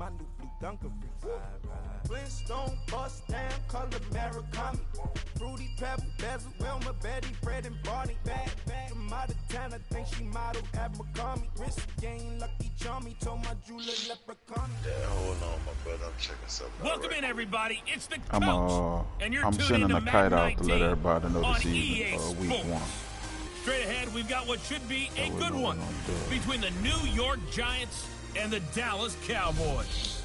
my new blue Dunkaroos. Flintstone, bust down, color Murakami. Fruity Pebble, Bezel, Wilma, Betty, Fred, and Barney. Bad from out of town, I think she modeled at McCarmy. Wrist game, Lucky Charmy, told my jeweler leprechaun. Yeah, hold on, my brother, I'm checking something out. Welcome in, everybody. It's the coach, and you're I'm tuned sending into a kite Madden out to let 19 everybody know the on season, EA week Sports. 1. Straight ahead, we've got what should be a good one between the New York Giants and the Dallas Cowboys.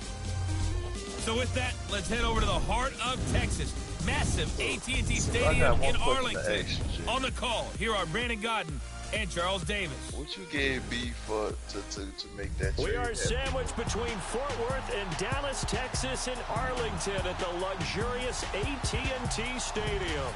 So with that, let's head over to the heart of Texas. Massive AT&T Stadium in Arlington. On the call, here are Brandon Godden and Charles Davis. What you gave B for to make that trade? We are sandwiched between Fort Worth and Dallas, Texas, and Arlington at the luxurious AT&T Stadium.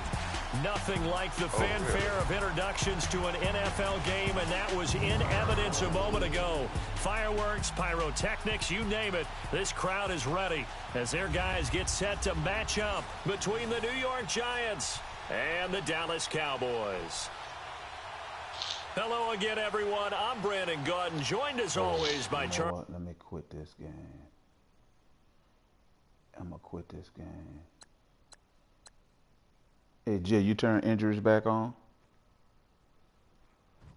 Nothing like the fanfare of introductions to an NFL game, and that was in evidence a moment ago. Fireworks, pyrotechnics, you name it. This crowd is ready as their guys get set to match up between the New York Giants and the Dallas Cowboys. Hello again, everyone. I'm Brandon Godden, joined as always by Charles. Let me quit this game. I'm going to quit this game. Hey, Jay, you turn injuries back on?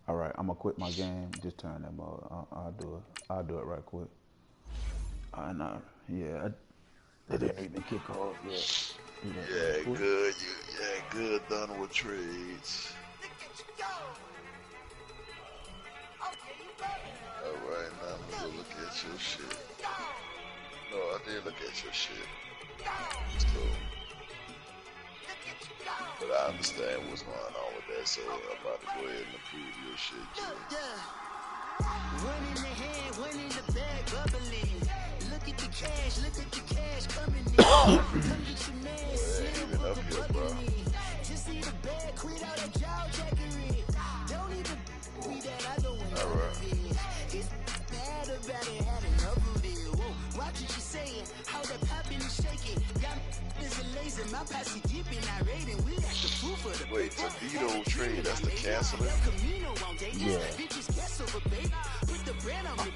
All right, I'm going to quit my game. Just turn them on. I'll do it right quick. Yeah, they didn't even kick off yet. Yeah, good. Good done with trades. All right, now I'm going to look at your shit. No, I did look at your shit. So, but I understand what's going on with that, so I'm about to go ahead and approve your shit, too. One in the hand, one in the bag, bubbling. Look at the cash coming in. Come get your man, slim with the bubbling. Just see the bag, quit out a jaw jackery. Don't even me that I don't want to be. He's bad about it, had enough of it. Whoa, watch what you saying, how the popping and shaking. Got this a laser, my posse dipping, I raiding. We act the fool for the wait, Toledo trade, that's the canceling? Yeah. Bitches guess over baby. Put the brand on me.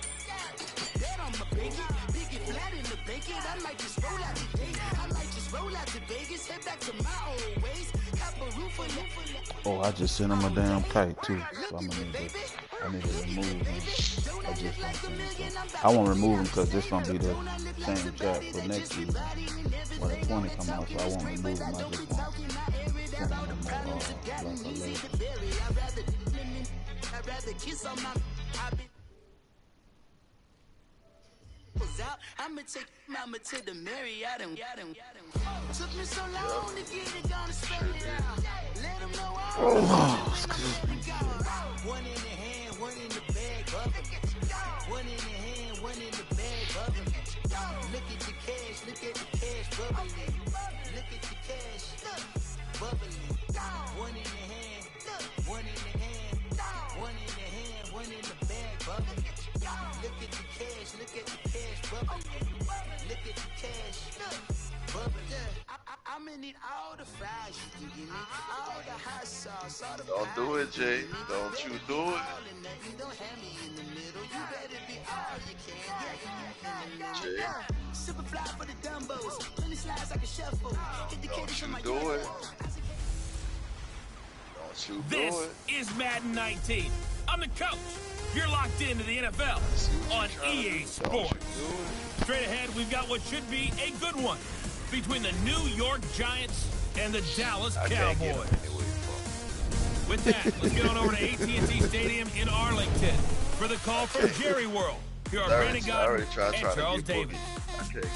Bet on my bacon. Big it flat in the bacon. I might just roll out today. I might just roll out to Vegas. Head back to my old ways. Oh, I just sent him a damn kite too. So I need to remove him. I just I won't remove him because this gonna be the same chat for next season when the 20 come out. So I won't remove him. I just want send him I'd rather kiss on my out. I'ma take mama to the Marriott and took me so long to get it, gonna spell it out. Let them know one in the hand, one in the bag, bubbling. One in the hand, one in the bag, bubbling. Look at the cash, bubbling. Look at the cash, bubbling. One in the hand, one in the hand, one in the hand, one in the bag, bubbling. Look at the cash, bubbling. Look at the cash, bubbling. I'm gonna need all the fries you can give me, all the hot sauce, all the Don't do it, Jay. Don't you do it. Don't have me in the middle. You better be all you can. Jay. Super fly for the dumbos. Plenty slides like a shuffle. Hit the Don't from my you do it. Don't you do it. This is Madden 19. I'm the coach. You're locked into the NFL on EA Sports. Straight ahead, we've got what should be a good one between the New York Giants and the Dallas Cowboys. With that, let's get on over to AT&T Stadium in Arlington for the call from Jerry World. Here are Brandon Godden and Charles Davis. I can't get it.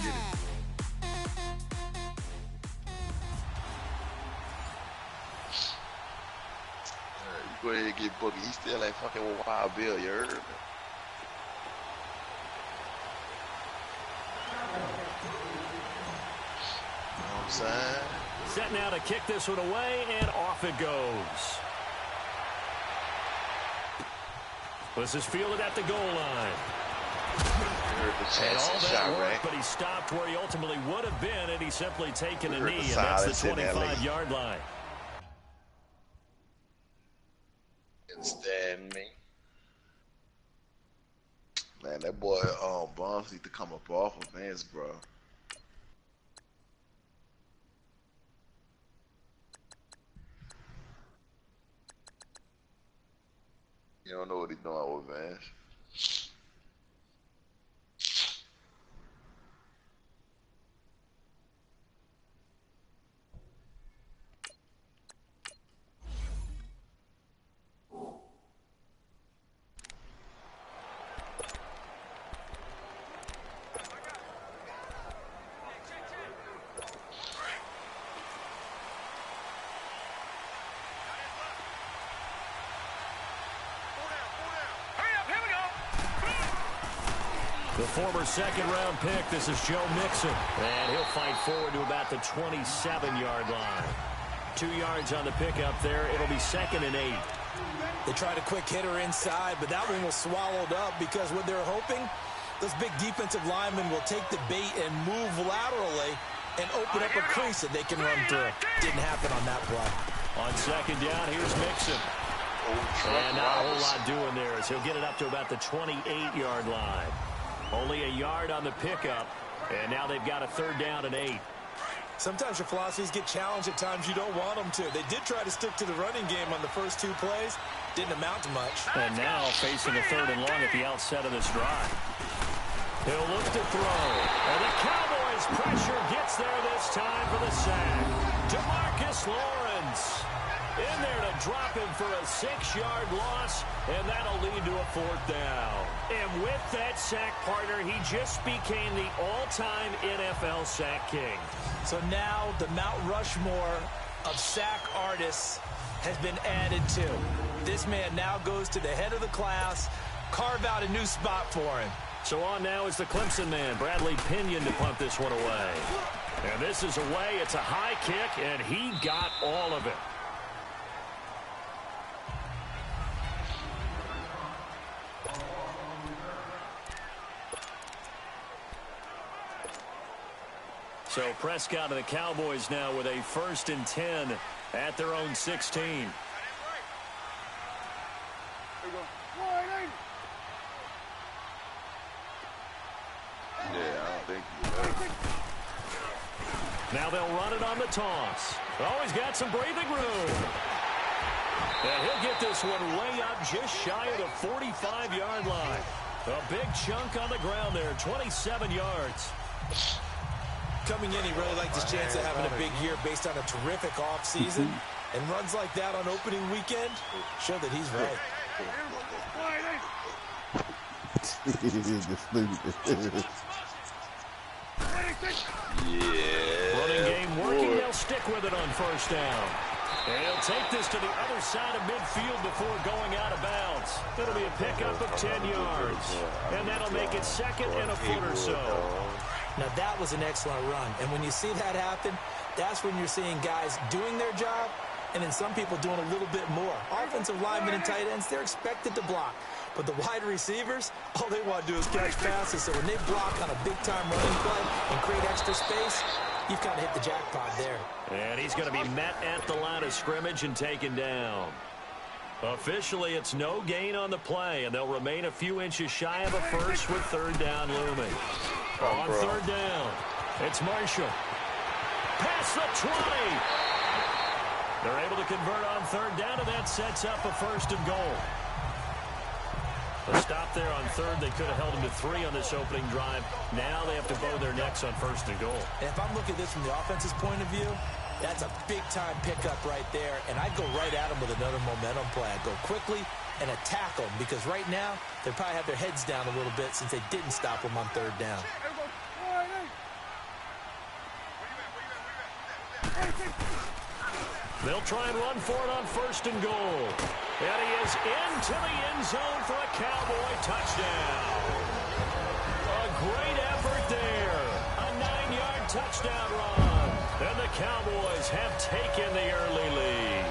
Go ahead and get Boogie. He still ain't fucking with Wild Bill, you heard me? You know what I'm saying? Set now to kick this one away, and off it goes. This is fielded at the goal line. And all that work, but he stopped where he ultimately would have been, and he's simply taken a knee, and that's the 25-yard line. Stand me. Man, that boy Bums need to come up off of Vance, bro. You don't know what he's doing with Vance. The former second-round pick, this is Joe Mixon. And he'll fight forward to about the 27-yard line. 2 yards on the pickup there. It'll be 2nd and 8. They tried a quick hitter inside, but that one was swallowed up because what they're hoping, those big defensive linemen will take the bait and move laterally and open up a crease that they can run through. Didn't happen on that play. On 2nd down, here's Mixon. And not a whole lot doing there as he'll get it up to about the 28-yard line. Only a yard on the pickup, and now they've got a 3rd down and 8. Sometimes your philosophies get challenged at times you don't want them to. They did try to stick to the running game on the first 2 plays. Didn't amount to much. And now facing a 3rd and long at the outset of this drive. He'll look to throw. And the Cowboys' pressure gets there this time for the sack. DeMarcus Lawrence in there to drop him for a 6-yard loss, and that'll lead to a 4th down. And with that sack, partner, he just became the all-time NFL sack king. So now the Mount Rushmore of sack artists has been added to. This man now goes to the head of the class. Carve out a new spot for him. So on now is the Clemson man, Bradley Pinion, to punt this one away. And this is away. It's a high kick, and he got all of it. So Prescott and the Cowboys now with a 1st and 10 at their own 16. Yeah, I don't think now they'll run it on the toss. Oh, he's got some breathing room. And he'll get this one way up just shy of the 45-yard line. A big chunk on the ground there, 27 yards. Coming in, he really liked his chance of having a big year based on a terrific offseason. And runs like that on opening weekend show that he's right. Yeah. Running game working. They'll stick with it on 1st down. And he'll take this to the other side of midfield before going out of bounds. It'll be a pickup of 10 yards. And that'll make it 2nd and a foot or so. Now, that was an excellent run. And when you see that happen, that's when you're seeing guys doing their job and then some people doing a little bit more. Offensive linemen and tight ends, they're expected to block. But the wide receivers, all they want to do is catch passes. So when they block on a big-time running play and create extra space, you've kind of hit the jackpot there. And he's going to be met at the line of scrimmage and taken down. Officially, it's no gain on the play, and they'll remain a few inches shy of a first with 3rd down looming. On 3rd down, it's Marshall. Past the 20. They're able to convert on 3rd down, and that sets up a 1st and goal. A stop there on 3rd. They could have held him to 3 on this opening drive. Now they have to bow their necks on 1st and goal. And if I'm looking at this from the offense's point of view, that's a big-time pickup right there. And I'd go right at him with another momentum play. I'd go quickly and attack them because right now they probably have their heads down a little bit since they didn't stop them on 3rd down. They'll try and run for it on 1st and goal. And he is into the end zone for a Cowboy touchdown. A great effort there. A 9-yard touchdown run. And the Cowboys have taken the early lead.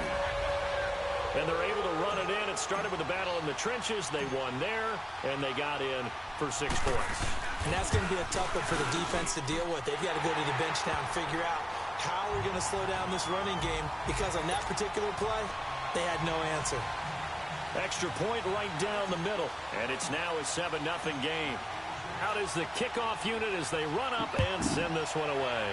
And they're able to run it in. It started with a battle in the trenches. They won there, and they got in for 6 points. And that's going to be a tough one for the defense to deal with. They've got to go to the bench now and figure out how we're going to slow down this running game because on that particular play, they had no answer. Extra point right down the middle. And it's now a 7-0 game. Out is the kickoff unit as they run up and send this one away.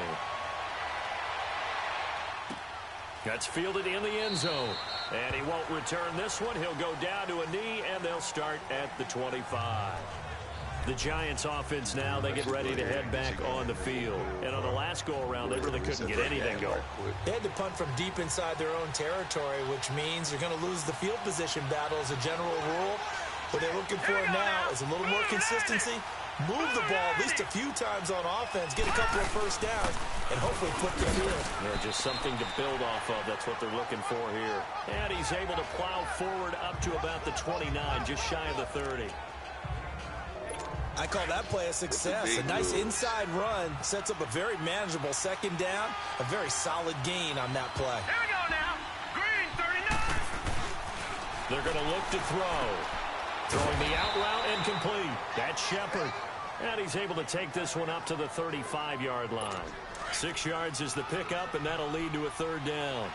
That's fielded in the end zone. And he won't return this one. He'll go down to a knee, and they'll start at the 25. The Giants offense now, they get ready to head back on the field. And on the last go-around, they really couldn't get anything going. They had to punt from deep inside their own territory, which means they're going to lose the field position battle as a general rule. What they're looking for now is a little more consistency, move the ball at least a few times on offense, get a couple of first downs, and hopefully put the field. Yeah, just something to build off of. That's what they're looking for here. And he's able to plow forward up to about the 29, just shy of the 30. I call that play a success. A nice inside run sets up a very manageable second down. A very solid gain on that play. Here we go now. Green, 39. They're going to look to throw. Throwing the out route incomplete. That's Shepard. And he's able to take this one up to the 35-yard line. 6 yards is the pickup, and that'll lead to a third down.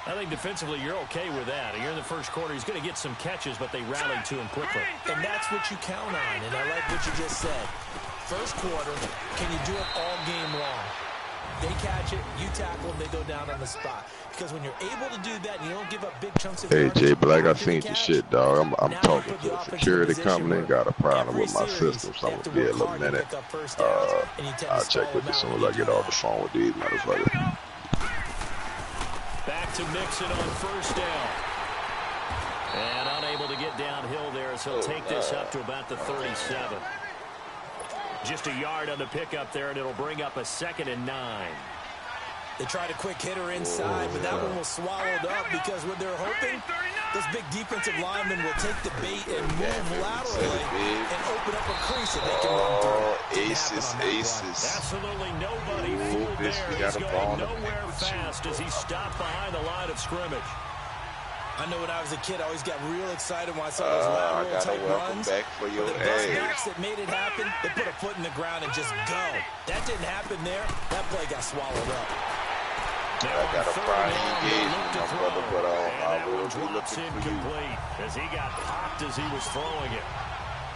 I think defensively you're okay with that. You're in the first quarter. He's going to get some catches, but they rallied to him quickly. And that's what you count on, and I like what you just said. First quarter, can you do it all game long? They catch it, you tackle them, they go down on the spot. Because when you're able to do that, and you don't give up big chunks of Hey, yardage Jay Black, I seen the the catch, shit, dog. I'm now talking you put the to offense security in a position company. where Got a problem every with my series, system, so they I'm have to going to be a work little hard to minute. pick up first downs, and you tend to I'll check stall with them you as out soon when as I you get do off that. the phone with these motherfuckers. Back to Mixon on first down. And unable to get downhill there as he'll take this up to about the 37. Just a yard on the pickup there, and it'll bring up a 2nd and 9. They tried a quick hitter inside, but that one was swallowed up because what they're hoping, those big defensive linemen will take the bait and move laterally and open up a crease that they can run through. Aces. Absolutely nobody fooled there. He's going nowhere fast as he stopped behind the line of scrimmage. I know when I was a kid, I always got real excited when I saw those lateral type runs. Back for your The bus backs that made it happen, they put a foot in the ground and just go. That didn't happen there. That play got swallowed up. I got a pride engagement, my brother, but I will be looking for you. As he got popped as he was throwing it.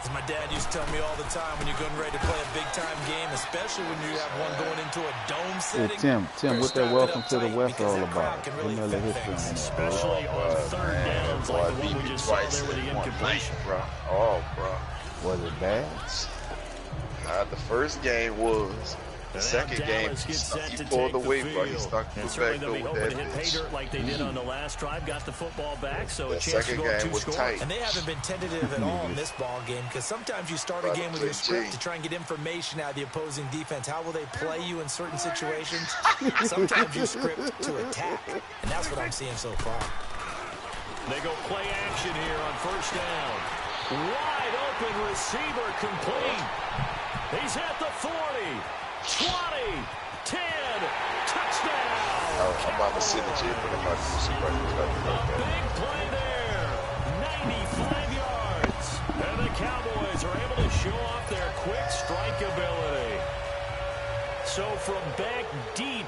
As my dad used to tell me all the time, when you're getting ready to play a big-time game, especially when you have one going into a dome setting. Hey, Tim, what that welcome to the West all about? Really Especially on third downs like the one we just saw there with the incompletion. Bro. Was it bad? The first game was. The second game, he pulled away, bro. He stuck the back door with that hit pay bitch. dirt like they did on the last drive, got the football back, so The a chance to second go up game 2 was scores. tight. And they haven't been tentative at all in this ball game because sometimes you start a game with your script to try and get information out of the opposing defense. How will they play you in certain situations? Sometimes you script to attack, and that's what I'm seeing so far. They go play action here on first down. Wide open receiver complete. He's at the 40, 20, 10, touchdown. I'm about to sit in jail for the A big play there, 95 yards. And the Cowboys are able to show off their quick strike ability. So from back deep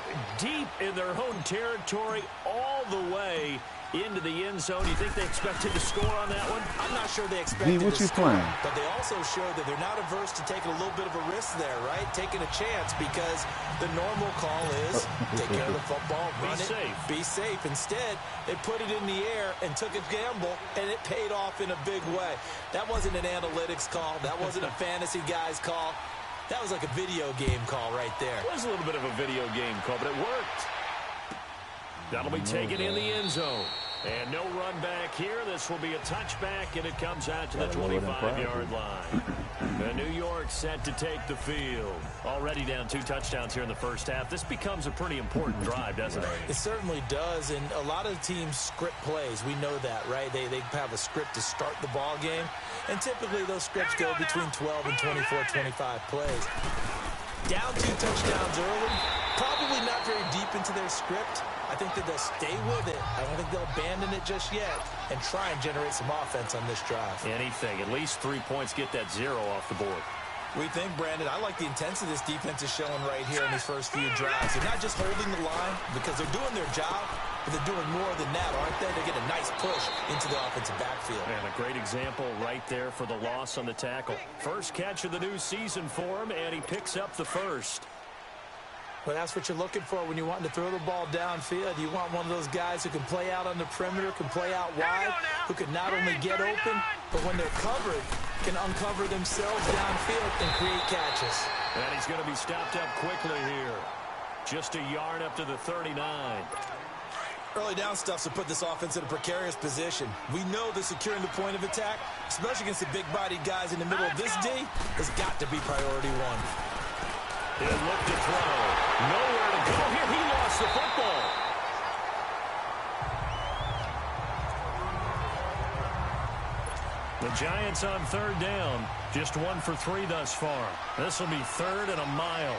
in their own territory, all the way into the end zone. You think they expected to score on that one? I'm not sure they expected to score, but they also showed that they're not averse to taking a little bit of a risk there, right? Taking a chance because the normal call is take care of the football, run it, be safe. Instead, they put it in the air and took a gamble, and it paid off in a big way. That wasn't an analytics call. That wasn't a fantasy guy's call. That was like a video game call right there. It was a little bit of a video game call, but it worked. That'll be taken in the end zone. And no run back here. This will be a touchback, and it comes out to the 25-yard line. And New York set to take the field. Already down 2 touchdowns here in the first half. This becomes a pretty important drive, doesn't it? It certainly does, and a lot of teams script plays. We know that, right? They have a script to start the ball game, and typically those scripts go between 12 and 24, 25 plays. Down 2 touchdowns early, probably not very deep into their script. I think that they'll stay with it. I don't think they'll abandon it just yet and try and generate some offense on this drive. Anything. At least 3 points, get that 0 off the board. We think, Brandon, I like the intensity this defense is showing right here in these first few drives. They're not just holding the line because they're doing their job, but they're doing more than that, aren't they? They get a nice push into the offensive backfield. And a great example right there for the loss on the tackle. First catch of the new season for him, and he picks up the first. Well, that's what you're looking for when you want to throw the ball downfield. You want one of those guys who can play out on the perimeter, can play out wide, who can not only get open, but when they're covered, can uncover themselves downfield and create catches. And he's going to be stopped up quickly here. Just a yard up to the 39. Early down stuff's to put this offense in a precarious position. We know that securing the point of attack, especially against the big-bodied guys in the middle of this D, has got to be priority one. He'll look to throw. Nowhere to go here. He lost the football. The Giants on third down. Just 1 for 3 thus far. This will be 3rd and a mile.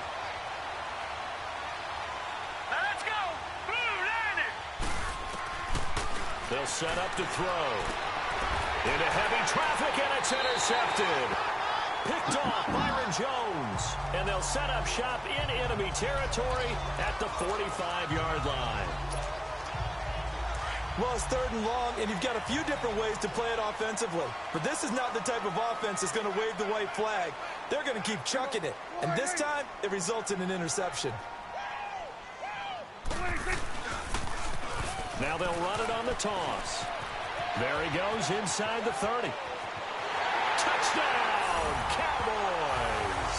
Let's go! Blue Lightning! They'll set up to throw. Into heavy traffic, and it's intercepted. Picked off Byron Jones. And they'll set up shop in enemy territory at the 45-yard line. Well, it's 3rd and long, and you've got a few different ways to play it offensively. But this is not the type of offense that's going to wave the white flag. They're going to keep chucking it. And this time, it results in an interception. Now they'll run it on the toss. There he goes inside the 30. Touchdown, Cowboys!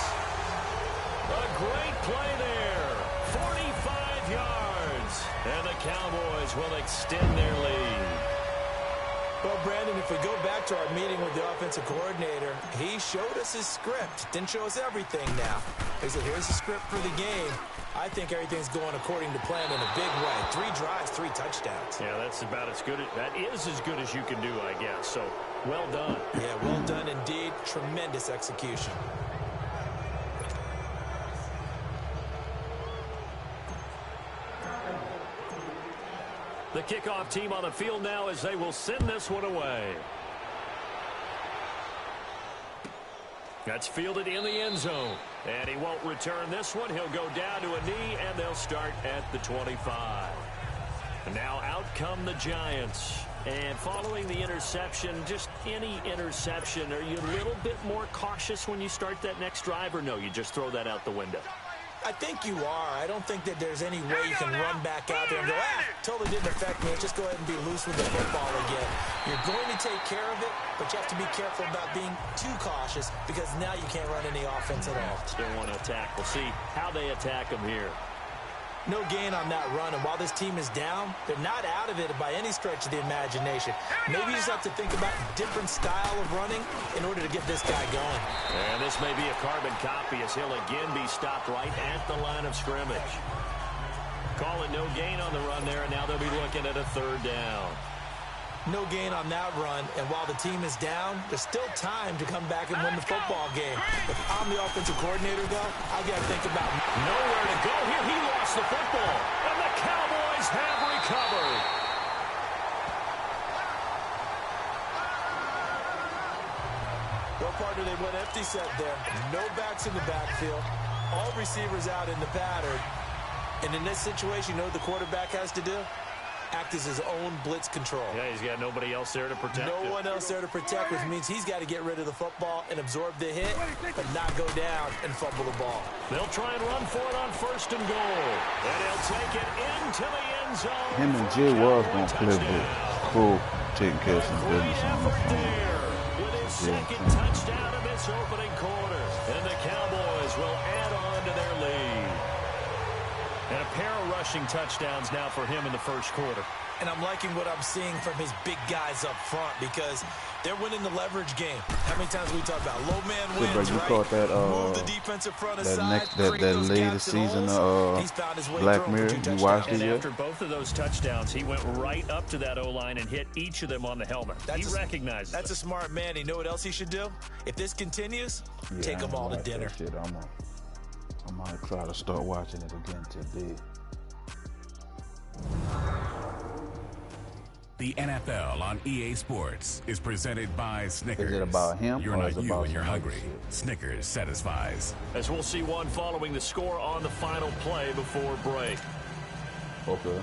A great play there. 45 yards. And the Cowboys will extend their lead. Well, Brandon, if we go back to our meeting with the offensive coordinator, he showed us his script. Didn't show us everything now. He said, here's the script for the game. I think everything's going according to plan in a big way. 3 drives, 3 touchdowns. Yeah, that's about as good. That is as good as you can do, I guess. So, well done. Yeah, well done indeed. Tremendous execution. The kickoff team on the field now as they will send this one away. That's fielded in the end zone. And he won't return this one. He'll go down to a knee, and they'll start at the 25. And now out come the Giants. And following the interception, just any interception, are you a little bit more cautious when you start that next drive, or no, you just throw that out the window? I think you are. I don't think that there's any way you can run back out there and go, totally didn't affect me. Just go ahead and be loose with the football again. You're going to take care of it, but you have to be careful about being too cautious because now you can't run any offense at all. Still want to attack. We'll see how they attack them here. No gain on that run, and while this team is down, they're not out of it by any stretch of the imagination. Maybe you just have to think about a different style of running in order to get this guy going. And this may be a carbon copy as he'll again be stopped right at the line of scrimmage. Call it no gain on the run there, and now they'll be looking at a 3rd down. No gain on that run, and while the team is down, there's still time to come back and win the football game. If I'm the offensive coordinator, though, I've got to think about nowhere to go here. He lost the football, and the Cowboys have recovered. Well, partner, they went empty set there. No backs in the backfield. All receivers out in the pattern. And in this situation, you know what the quarterback has to do? Act as his own blitz control. Yeah, he's got nobody else there to protect him. No one else there to protect, which means he's got to get rid of the football and absorb the hit, but not go down and fumble the ball. They'll try and run for it on 1st and goal. And they'll take it into the end zone. Him and Jay was going to play, but Cole taking care of some business on the phone. With his second touchdown of this opening quarter. And the Cowboys will add on to their lead. And a pair of rushing touchdowns now for him in the 1st quarter. And I'm liking what I'm seeing from his big guys up front because they're winning the leverage game. How many times we talk about low man wins, you right? caught that, move the defensive front aside, that latest season of Black Mirror. You watched it yet? After both of those touchdowns, he went right up to that O-line and hit each of them on the helmet. He recognizes That's a smart man. You know what else he should do? If this continues, take them all to dinner. I might try to start watching it again today. The NFL on EA Sports is presented by Snickers. Is it about him You're or not is it you about when you're some other hungry. shit? Snickers satisfies. As we'll see one following the score on the final play before break. Okay.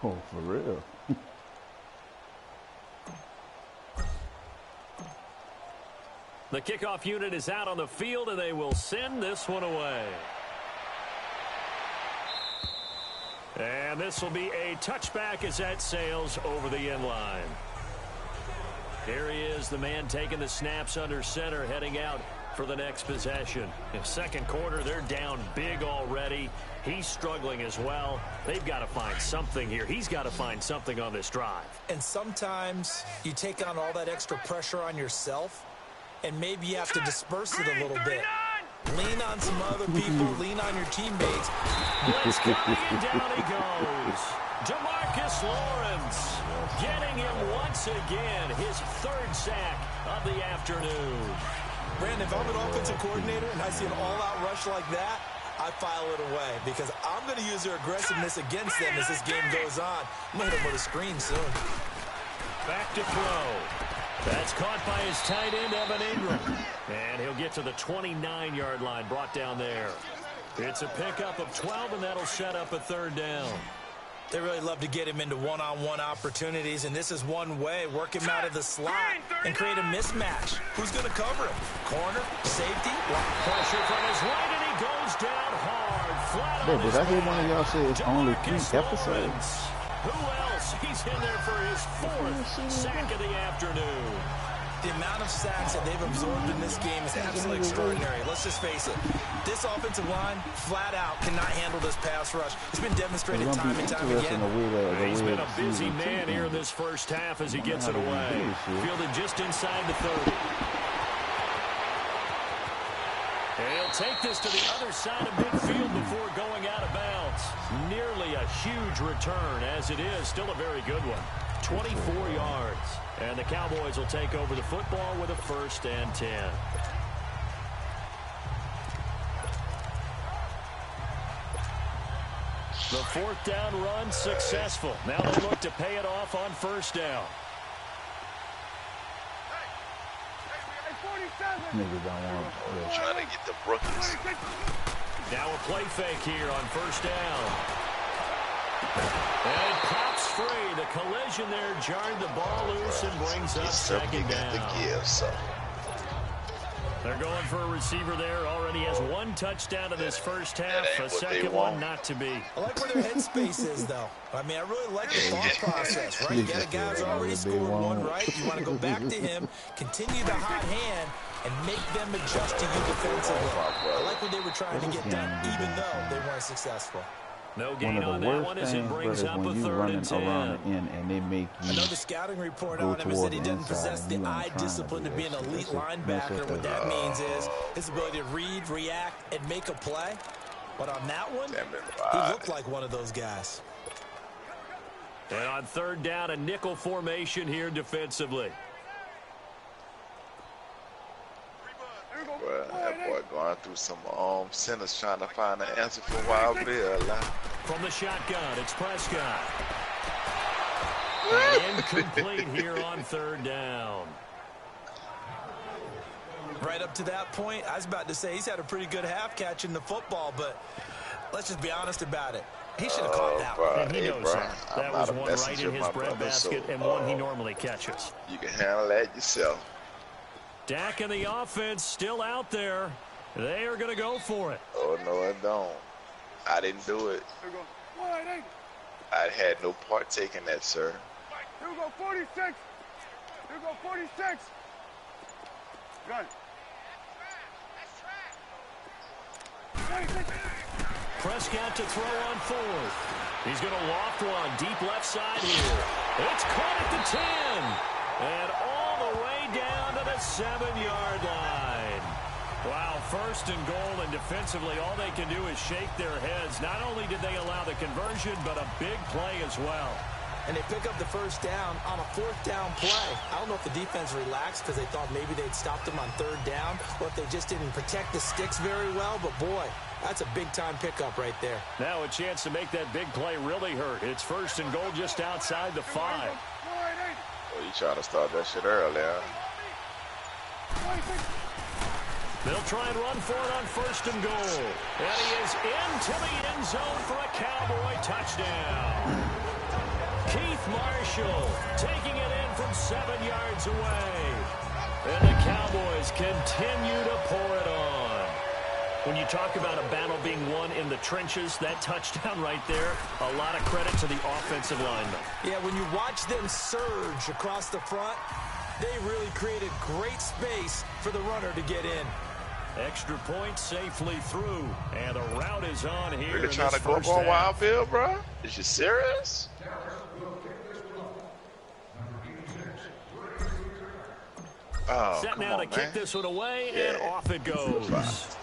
Oh, for real. The kickoff unit is out on the field, and they will send this one away. And this will be a touchback as that sails over the end line. Here he is, the man taking the snaps under center, heading out for the next possession. In second quarter, they're down big already. He's struggling as well. They've got to find something here. He's got to find something on this drive. And sometimes you take on all that extra pressure on yourself, and maybe you have to disperse it a little bit. Lean on some other people. Lean on your teammates. Blitz coming, and down he goes. DeMarcus Lawrence getting him once again, his third sack of the afternoon. Brandon, if I'm an offensive coordinator and I see an all-out rush like that, I file it away because I'm going to use their aggressiveness against them as this game goes on. I'm going to hit them with a screen soon. Back to throw. That's caught by his tight end, Evan Ingram. And he'll get to the 29-yard line, brought down there. It's a pickup of 12, and that'll set up a third down. They really love to get him into one-on-one opportunities, and this is one way. Work him out of the slot and create a mismatch. Who's going to cover him? Corner? Safety? Pressure from his right, and he goes down hard. Flat on Did I hear one of y'all say it's only 3 DeMarcus episodes? Lawrence. Who else? He's in there for his 4th sack of the afternoon. The amount of sacks that they've absorbed in this game is absolutely extraordinary. Let's just face it. This offensive line, flat out, cannot handle this pass rush. It's been demonstrated time and time again. He's been a busy man here in this first half as he gets it away. Fielded just inside the 30. And he'll take this to the other side of midfield before going out of bounds. Nearly a huge return, as it is. Still a very good one. 24 yards. And the Cowboys will take over the football with a 1st and 10. The 4th down run successful. Now they look to pay it off on 1st down. Niggas don't want to. Trying to get the Brookings. Now a play fake here on 1st down. And it pops free. The collision there jarred the ball loose and brings up 2nd down. They're going for a receiver there. Already has 1 touchdown in this first half. A second one not to be. I like where their headspace is, though. I mean, I really like the thought process, right? You got a guy who's already scored 1, right? You want to go back to him, continue the hot hand, and make them adjust to you defensively. I like what they were trying to get done, even though they weren't successful. No gain on that one as it brings up a 3rd and 10. And they make you I know the scouting report on him is that he doesn't possess the eye discipline to be an elite linebacker. What that means is his ability to read, react, and make a play. But on that one, he looked like one of those guys. And on 3rd down, a nickel formation here defensively. Well, that boy going through some centers trying to find an answer for Wild Bill. From the shotgun, it's Prescott. And incomplete here on 3rd down. Right up to that point, I was about to say he's had a pretty good half catching the football, but let's just be honest about it. He should have caught that one. And he knows that. That was one right in his breadbasket and one he normally catches. You can handle that yourself. Dak and the offense still out there. They are going to go for it. Oh, no, I don't. I didn't do it. I had no part taking that, sir. Here we go, 46. Here we go, 46. Good. Prescott to throw on 4th. He's going to loft one deep left side here. It's caught at the 10. And all the way down to the 7-yard line. Wow, 1st and goal, and defensively all they can do is shake their heads. Not only did they allow the conversion, but a big play as well. And they pick up the 1st down on a 4th down play. I don't know if the defense relaxed because they thought maybe they'd stopped them on 3rd down, or if they just didn't protect the sticks very well. But, boy, that's a big-time pickup right there. Now a chance to make that big play really hurt. It's 1st and goal just outside the 5. Well, you trying to start that shit earlier. They'll try and run for it on 1st and goal. And he is into the end zone for a Cowboy touchdown. Keith Marshall taking it in from 7 yards away. And the Cowboys continue to pour it on. When you talk about a battle being won in the trenches, that touchdown right there, a lot of credit to the offensive linemen. Yeah, when you watch them surge across the front, they really created great space for the runner to get in. Extra point safely through, and the route is on here. Really trying to go up on Wildfield, bro? Is you serious? Oh, set come now on, to kick this one away, and off it goes.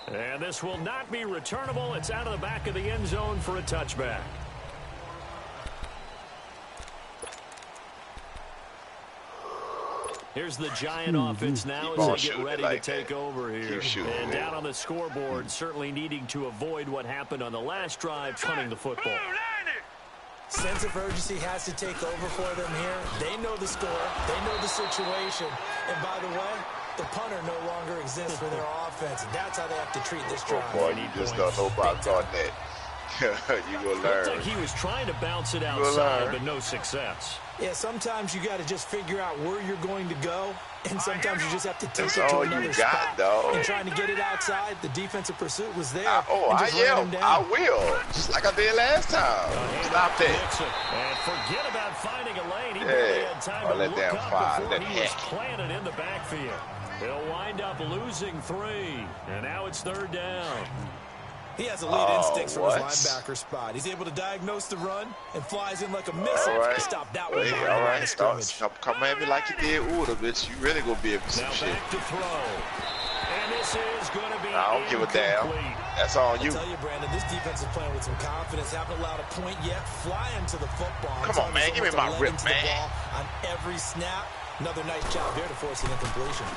And this will not be returnable. It's out of the back of the end zone for a touchback. Here's the Giant offense now as they get ready to take over here. And down on the scoreboard, certainly needing to avoid what happened on the last drive, punting the football. Sense of urgency has to take over for them here. They know the score. They know the situation. And by the way, the punter no longer exists for their offense. And that's how they have to treat this drive. Oh, boy, you just don't know about that. You will learn. Looks like he was trying to bounce it outside, but no success. Yeah, sometimes you got to just figure out where you're going to go, and sometimes you just have to take it to all another you got, spot. though. And trying to get it outside, the defensive pursuit was there. I will, just like I did last time. Stop that. And forget about finding a lane. He barely had time to look up before he was planted in the backfield. He'll wind up losing 3, and now it's 3rd down. He has elite instincts from his linebacker spot. He's able to diagnose the run and flies in like a missile to stop that one. All right, come at me like you did Uda, bitch. You really gonna be able to some shit. Back to throw. And this is gonna be I don't give a damn. That's on you. I tell you, Brandon, this defense is playing with some confidence. Haven't allowed a point yet. Flying to the football. Come on, man. Give me my rip, man. On every snap. Another nice job there to force an incompletion.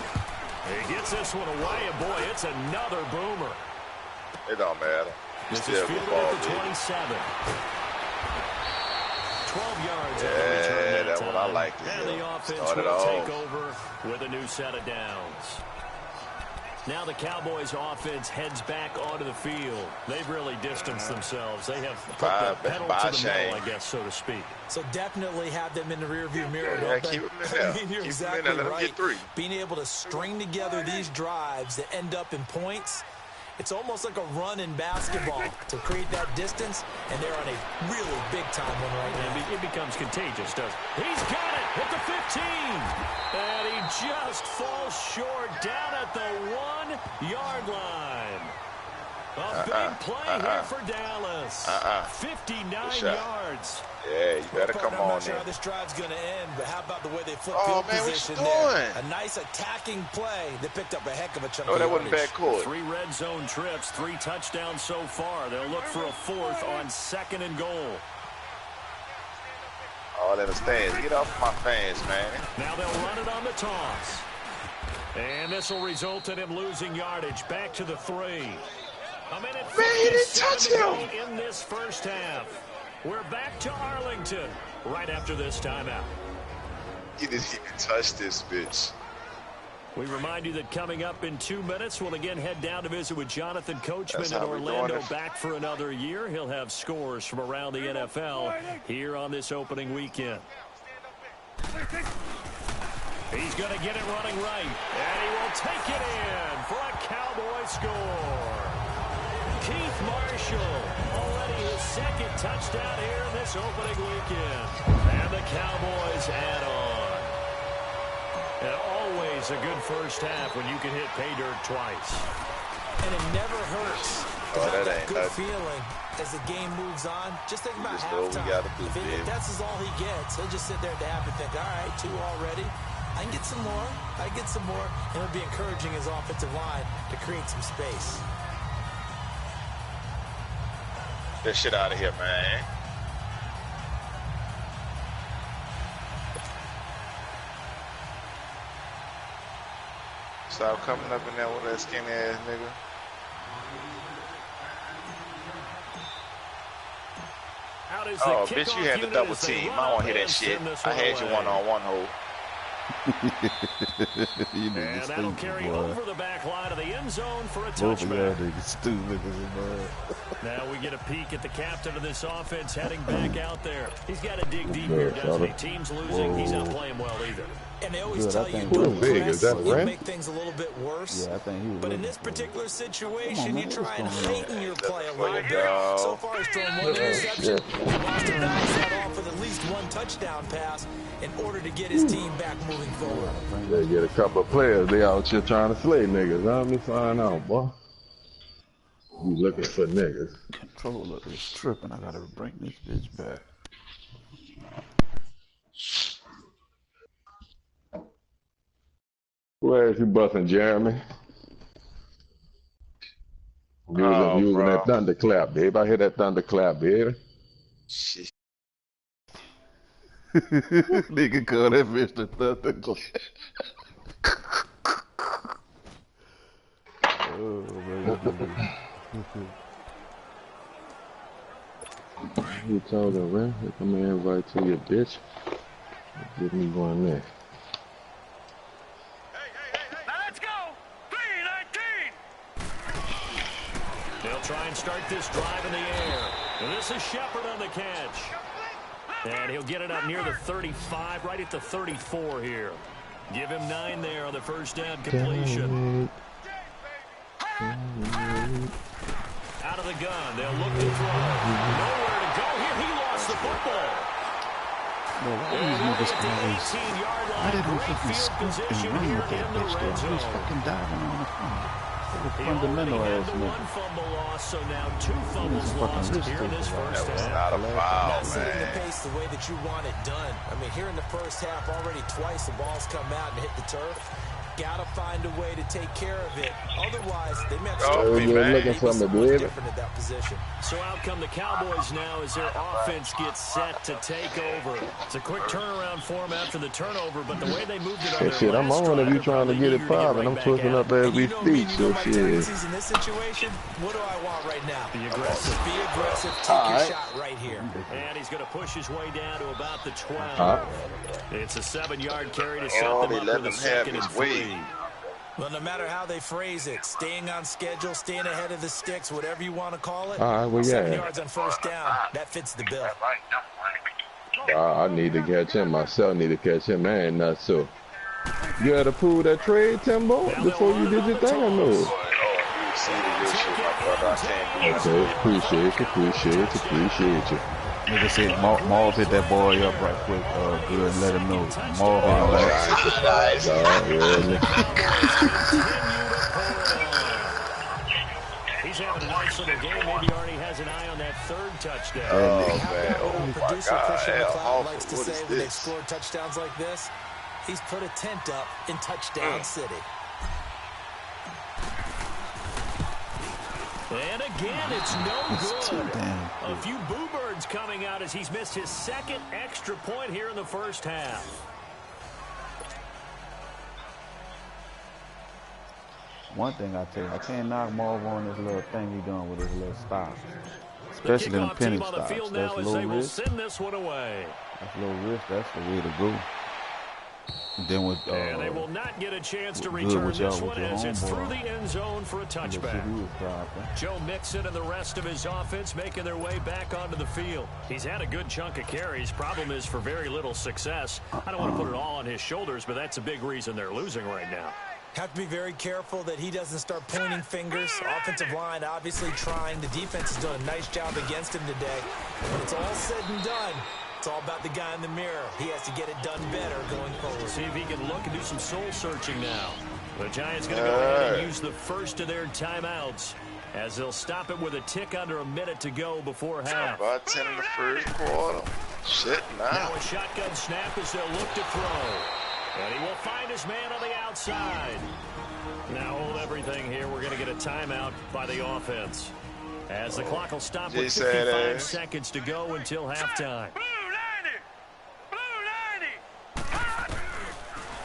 He gets this one away, and boy, it's another boomer. It don't matter. This is fielded at the 27. 12 yards. Yeah, that's what I like to hear. And the offense will take over with a new set of downs. Now the Cowboys offense heads back onto the field. They've really distanced themselves. They have put the pedal to the metal, I guess, so to speak. So definitely have them in the rearview mirror. Yeah, keep them in there. I mean, you're exactly right. Being able to string together these drives that end up in points, it's almost like a run in basketball to create that distance, and they're on a really big-time one right now. It becomes contagious, doesn't it? He's got it at the 15, and he just falls short down at the 1-yard line. A big play here for Dallas. 59 yards. Yeah, you better come on in. I'm not sure how this drive's going to end, but how about the way they flip field position there? A nice attacking play that picked up a heck of a chunk of yardage. That wasn't bad call. 3 red zone trips, 3 touchdowns so far. They'll look for a 4th on 2nd and goal. All them stands. Get off my fans, man. Now they'll run it on the toss. And this will result in him losing yardage. Back to the 3. A minute 57 to go in this first half. We're back to Arlington right after this timeout. He didn't even touch this bitch. We remind you that coming up in 2 minutes, we'll again head down to visit with Jonathan Coachman in Orlando, back for another year. He'll have scores from around the NFL here on this opening weekend. He's going to get it running right, and he will take it in for a Cowboy score. Keith Marshall, already his 2nd touchdown here in this opening weekend. And the Cowboys add on. And always a good first half when you can hit pay dirt twice. And it never hurts to have that good feeling as the game moves on. Just think about halftime. If that's all he gets, he'll just sit there at the half and think, all right, 2 already. I can get some more. I can get some more. And it'll be encouraging his offensive line to create some space. Get shit out of here, man. Stop coming up in there with that skinny ass nigga. Oh, bitch, you had the double team. I don't want to hear that shit. I had you one-on-one, hole. You And niggas that'll stupid, carry boy. over the back line of the end zone for a Both of y'all touchback. niggas stupid as a mud. Now we get a peek at the captain of this offense heading back out there. He's got to dig deep here, doesn't he? Team's losing. He's not playing well either. And they always Good, tell I you think don't he big. press, Is that you'll Ren? make things a little bit worse. Yeah, I think he was. But in looking this for it. particular situation, man, you what's try and going on? heighten your play a For little you, bit. dog. So far, he's thrown one interception. He wants to balance that off with at least one touchdown pass in order to get his team back moving forward. They get a couple of players. They out here trying to slay niggas. Let me find out, boy. You looking for niggas. Controller is tripping. I gotta bring this bitch back. Where is you busting, Jeremy? Using that thunderclap, babe. I hear that thunderclap, babe. Shit. Nigga call that bitch the thunderclap. Oh, man. You told her, man. Here come an invite to you, bitch. Get me one there. Now let's go. 3-19. They'll try and start this drive in the air. And this is Shepard on the catch. And he'll get it up near the 35, right at the 34 here. Give him 9 there on the first down completion. Out of the gun. They'll look to throw. Nowhere to go here. He lost the football. No, why these niggas always... Why they don't fucking scoop and run with that bitch, though? I was fucking diving on the front. Fundamental ass nigga. One fumble loss, so now 2 fumbles lost here in this first That was half. not a foul, Not setting the man. pace the way that you want it done. I mean, here in the first half, already twice the ball's come out and hit the turf. Got to find a way to take care of it. Otherwise, they may have Oh, You're man. looking for me, someone baby. different at that position. So out come the Cowboys now as their offense gets set to take over. It's a quick turnaround for them after the turnover, but the way they moved it on Hey, their shit, I'm last on if drive, you trying to they're get it eager to get popping. right I'm back twisting at up it. as And we you know me, speak, you know so my shit. tendencies in this situation. What do I want right now? Be aggressive. Be aggressive. Take your shot right here. And he's going to push his way down to about the 12. It's a 7-yard carry to set them they up let for the him have 2nd and his 3. way. Well, no matter how they phrase it, staying on schedule, staying ahead of the sticks, whatever you want to call it. All right, well, 7 yeah. yards on first down. That fits the bill. I need to catch him. Myself need to catch him. I ain't not so. You had to pull that trade, Timbo, before you did your thing, I know. You exceeded your shit, my brother. I can't do Okay, appreciate you. Nigga said Maul hit that boy up right quick, good, and let him know. Maul hit on He's having a nice little game. Maybe already has an eye on that 3rd touchdown. Oh, man. Oh, my Producer God. Christian Hell, McLeod likes to what say is when they this? score touchdowns like this, he's put a tent up in Touchdown City. And again, it's no too good. damn A few boo birds coming out as he's missed his 2nd extra point here in the first half. One thing I tell you, I can't knock Marv on this little thing he doing with his little stop. Especially them Kickoff penny team on the stops. field That's now as low they will risk. send this one away. That's low risk. That's the way to go. And then with And they will not get a chance to good return with y'all this with one your as it's homeboy. through the end zone for a the city touchback. was dropping. Joe Mixon and the rest of his offense making their way back onto the field. He's had a good chunk of carries. Problem is for very little success. I don't want to put it all on his shoulders, but that's a big reason they're losing right now. Have to be very careful that he doesn't start pointing fingers. Offensive line obviously trying. The defense has done a nice job against him today. When it's all said and done, it's all about the guy in the mirror. He has to get it done better going forward. See if he can look and do some soul searching now. The Giants going to go ahead and use the first of their timeouts as they'll stop it with a tick under a minute to go before half. About 10 in the first quarter. Shit, Now nah. a shotgun snap as they'll look to throw. And he will find his man on the outside. Now hold everything here. We're going to get a timeout by the offense. As the clock will stop with 55 seconds to go until halftime.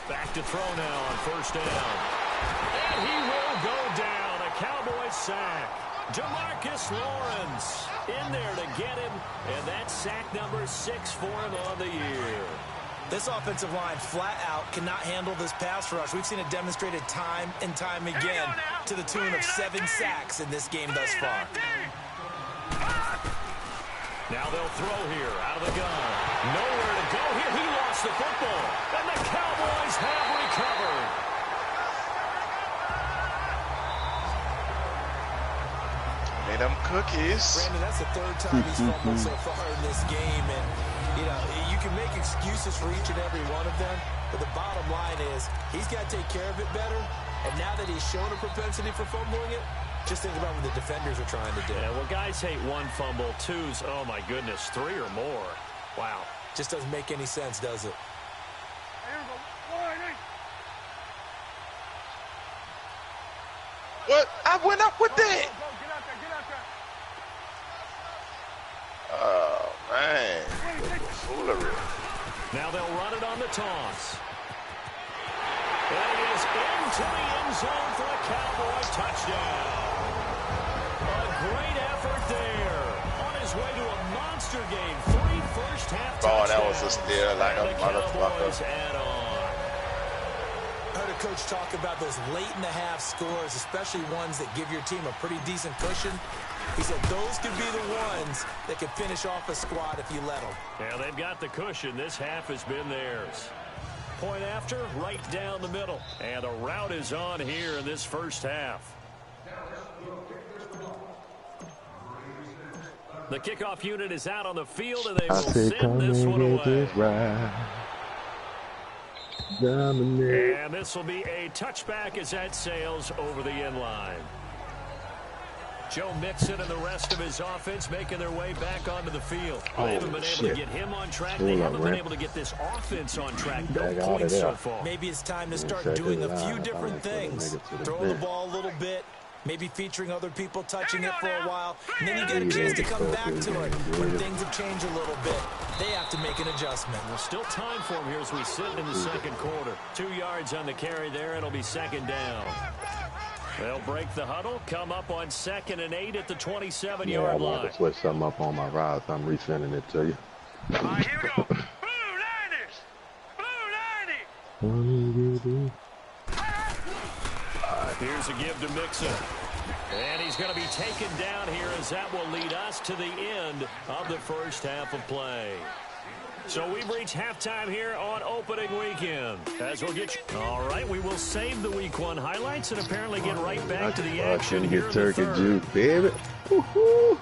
Back to throw now on first down. And he will go down. A Cowboys sack. DeMarcus Lawrence in there to get him. And that's sack number 6 for him on the year. This offensive line flat out cannot handle this pass rush. We've seen it demonstrated time and time again to the tune of 7 sacks in this game thus far. Now they'll throw here out of the gun. Nowhere to go here. He lost the football. And the Cowboys have recovered. Made them cookies. Brandon, that's the 3rd time he's fumbled so far in this game. And, you know, you can make excuses for each and every one of them. But the bottom line is he's got to take care of it better. And now that he's shown a propensity for fumbling it, just think about what the defenders are trying to do. Yeah, well, guys hate 1 fumble, 2's, oh my goodness, 3 or more. Wow. Just doesn't make any sense, does it? What? I went up with that. Oh, man. Foolery. Now they'll run it on the toss. And he is into the end zone for a Cowboy touchdown. A great effort there. On his way to a monster game. 3 first-half touchdowns. Oh, that was a steal like a motherfucker. I heard a coach talk about those late-in-the-half scores, especially ones that give your team a pretty decent cushion. He said those could be the ones that could finish off a squad if you let them. Yeah, they've got the cushion. This half has been theirs. Point after, right down the middle. And the route is on here in this first half. The kickoff unit is out on the field, and they will send this one away. And this will be a touchback as that sails over the end line. Joe Mixon and the rest of his offense making their way back onto the field. They haven't been able to get him on track. They haven't been able to get this offense on track. No points so far. Maybe it's time to start doing a few different things. Throwing the ball a little bit, maybe featuring other people touching it for a while, and then you get a chance to come back to it when things have changed a little bit. They have to make an adjustment. There's still time for him here as we sit in the second quarter. 2 yards on the carry there. It'll be 2nd down. They'll break the huddle, come up on 2nd and 8 at the 27-yard line. I want to switch something up on my route. I'm resending it to you. All right, here we go. Blue Niners! Blue Niners! Here's a give to Mixon. And he's going to be taken down here as that will lead us to the end of the first half of play. So we've reached halftime here on opening weekend. As we'll get you. All right, we will save the Week 1 highlights and apparently get right back to the action here in the third. Juice, baby. Woo-hoo.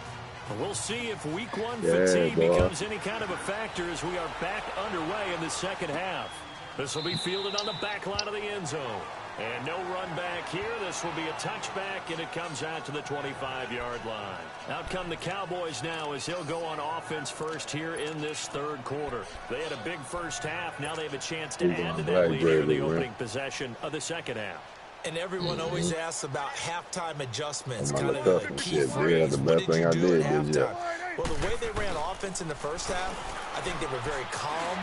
We'll see if Week 1 fatigue becomes any kind of a factor as we are back underway in the second half. This will be fielded on the back line of the end zone. And no run back here. This will be a touchback, and it comes out to the 25-yard line. Out come the Cowboys now as he'll go on offense first here in this third quarter. They had a big first half. Now they have a chance to add to that lead here in the opening possession of the second half. And everyone always asks about halftime adjustments, kind of the key phrase. What did you do at halftime? Well, the way they ran offense in the first half, I think they were very calm,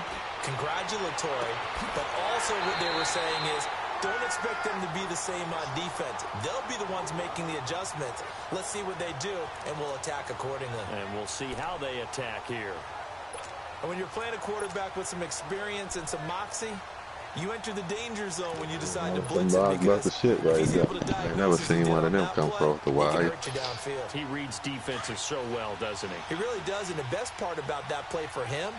congratulatory, but also what they were saying is, don't expect them to be the same on defense. They'll be the ones making the adjustments. Let's see what they do, and we'll attack accordingly. And we'll see how they attack here. And when you're playing a quarterback with some experience and some moxie, you enter the danger zone when you decide to blitz it, because the shit right there. I never seen one of them come across the wire. He reads defenses so well, doesn't he? He really does, and the best part about that play for him,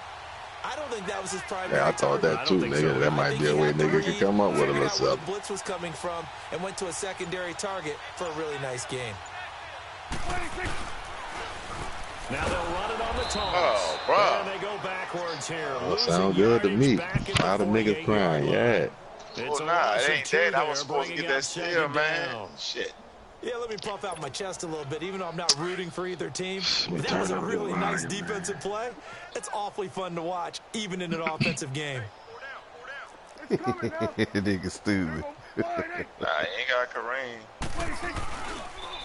I don't think that was his primary. Yeah, I thought that too, nigga. So. That might be a way nigga could come up with a little something. The blitz was coming from and went to a secondary target for a really nice game. Now they'll run it on the toss. Oh, bro. And they go backwards here. Sound good to me. A lot of niggas crying, yeah. Oh, nah, it ain't that. I was supposed to get that steal, man. Shit. Yeah, let me puff out my chest a little bit, even though I'm not rooting for either team. That was a really nice defensive play. It's awfully fun to watch, even in an offensive game. Nigga stupid. Nah, he ain't got Kareem.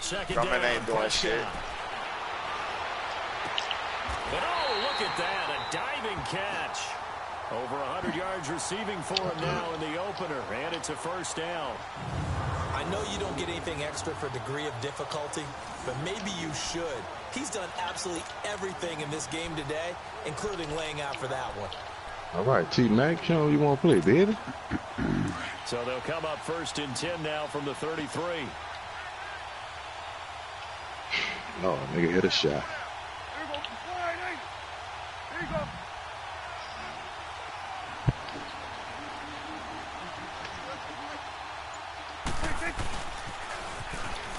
Second Drummond down, ain't doing shit. But oh, look at that, a diving catch. Over 100 yards receiving for him now in the opener, and it's a first down. I know you don't get anything extra for degree of difficulty, but maybe you should. He's done absolutely everything in this game today, including laying out for that one. All right, T-Mac, show you want to play, baby. So they'll come up 1st and 10 now from the 33. Oh, nigga hit a shot. There you go.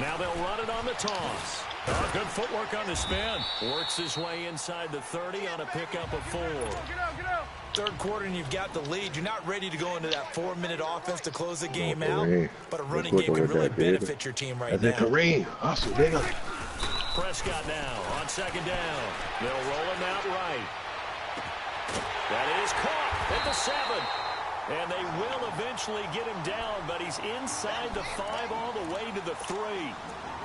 Now they'll run it on the toss. Oh, good footwork on the spin. Works his way inside the 30 on a pickup of 4. Get out. Third quarter and you've got the lead. You're not ready to go into that 4-minute offense to close the game out. But a running game can really benefit your team right now. Kareem, hustle, nigga. Prescott now on 2nd down. They'll roll him out right. That is caught at the 7. And they will eventually get him down, but he's inside the 5 all the way to the 3.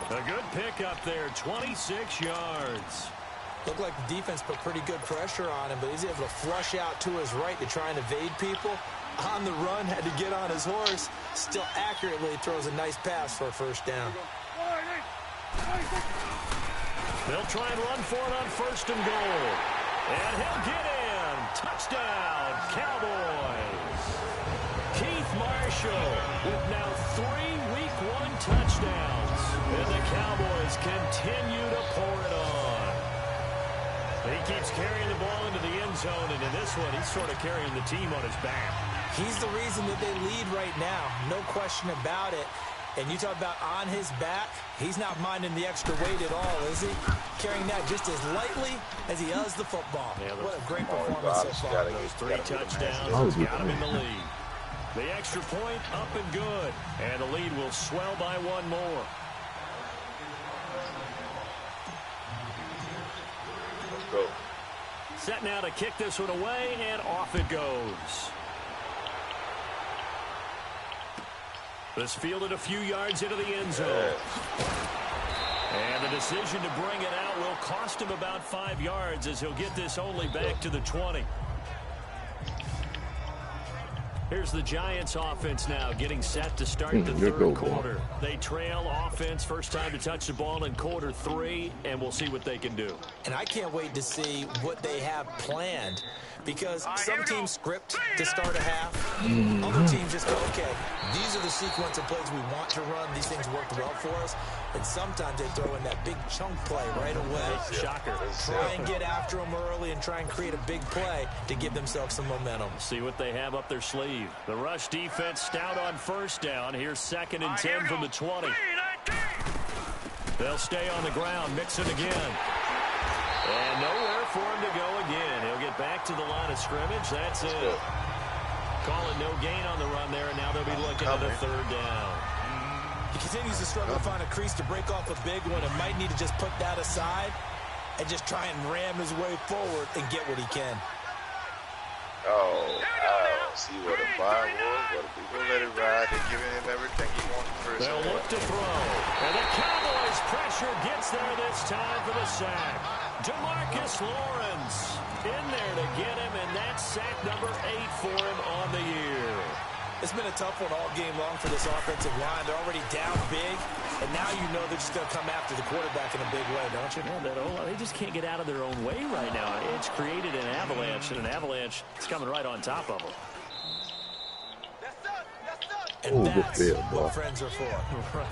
A good pickup there, 26 yards. Looked like the defense put pretty good pressure on him, but he's able to flush out to his right to try and evade people. On the run, had to get on his horse. Still accurately throws a nice pass for a 1st down. They'll try and run for it on 1st and goal. And he'll get in. Touchdown, Cowboys. Keith Marshall with now 3 Week 1 touchdowns. And the Cowboys continue to pour it on. He keeps carrying the ball into the end zone, and in this one, he's sort of carrying the team on his back. He's the reason that they lead right now. No question about it. And you talk about on his back, he's not minding the extra weight at all, is he? Carrying that just as lightly as he does the football. Yeah, what a great performance so far. Those 3 touchdowns got him in the lead. The extra point up and good. And the lead will swell by 1 more. Let's go. Set now to kick this one away, and off it goes. This fielded a few yards into the end zone. And the decision to bring it out will cost him about 5 yards as he'll get this only back to the 20. Here's the Giants offense now getting set to start the 3rd quarter. They trail offense, first time to touch the ball in quarter 3, and we'll see what they can do. And I can't wait to see what they have planned, because some teams script to start a half. Other teams just go, okay, these are the sequence of plays we want to run. These things worked well for us. And sometimes they throw in that big chunk play right away. Shocker. Try and get after them early and try and create a big play to give themselves some momentum. See what they have up their sleeve. The rush defense stout on 1st down. Here's 2nd and 10 from the 20. They'll stay on the ground, mix it again. And nowhere for him to go again. He'll get back to the line of scrimmage. That's it. Call it no gain on the run there, and now they'll be looking at a 3rd down. He continues to struggle to find a crease to break off a big one and might need to just put that aside and just try and ram his way forward and get what he can. Oh, see what a buy was, but if we let it ride, they're giving him everything he wants first. They'll look to throw. And the Cowboys pressure gets there this time for the sack. DeMarcus Lawrence in there to get him, and that's sack number 8 for him on the year. It's been a tough one all game long for this offensive line. They're already down big, and now you know they're just going to come after the quarterback in a big way, don't you? Yeah, they just can't get out of their own way right now. It's created an avalanche, and an avalanche is coming right on top of them. And that's what friends are for. Right.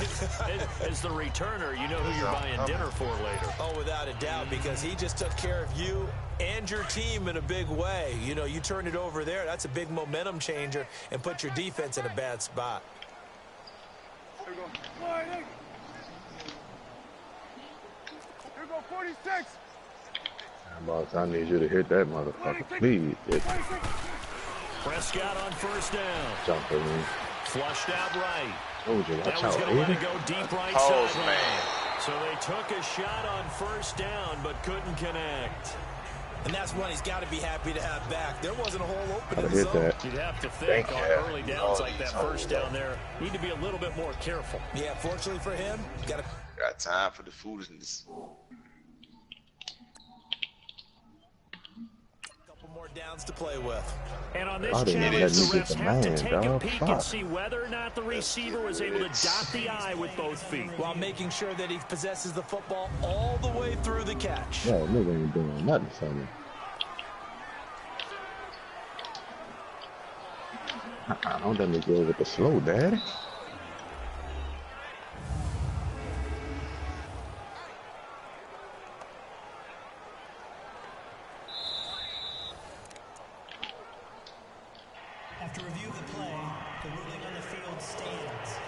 As the returner, you know who you're buying dinner for later. Oh, without a doubt, because he just took care of you and your team in a big way. You know, you turn it over there, that's a big momentum changer, and put your defense in a bad spot. Here we go. Here we go, 46. Boss, I need you to hit that motherfucker, please. Prescott on 1st down. Jump for me. Flushed out right. Told you, that was going to let it go deep right side. So they took a shot on 1st down, but couldn't connect. And that's one he's got to be happy to have back. There wasn't a hole open in the zone. You'd have to think on early downs like that 1st down there, need to be a little bit more careful. Yeah, fortunately for him, got time for the foolishness. Couple more downs to play with. And on this challenge, the refs have to take a peek and see whether or not the receiver was able to dot the I with both feet. While making sure that he possesses the football all the way through the catch. Yeah, nigga ain't doing nothing for me. I don't let me go with the slow, Daddy. After review of the play, the ruling on the field stands.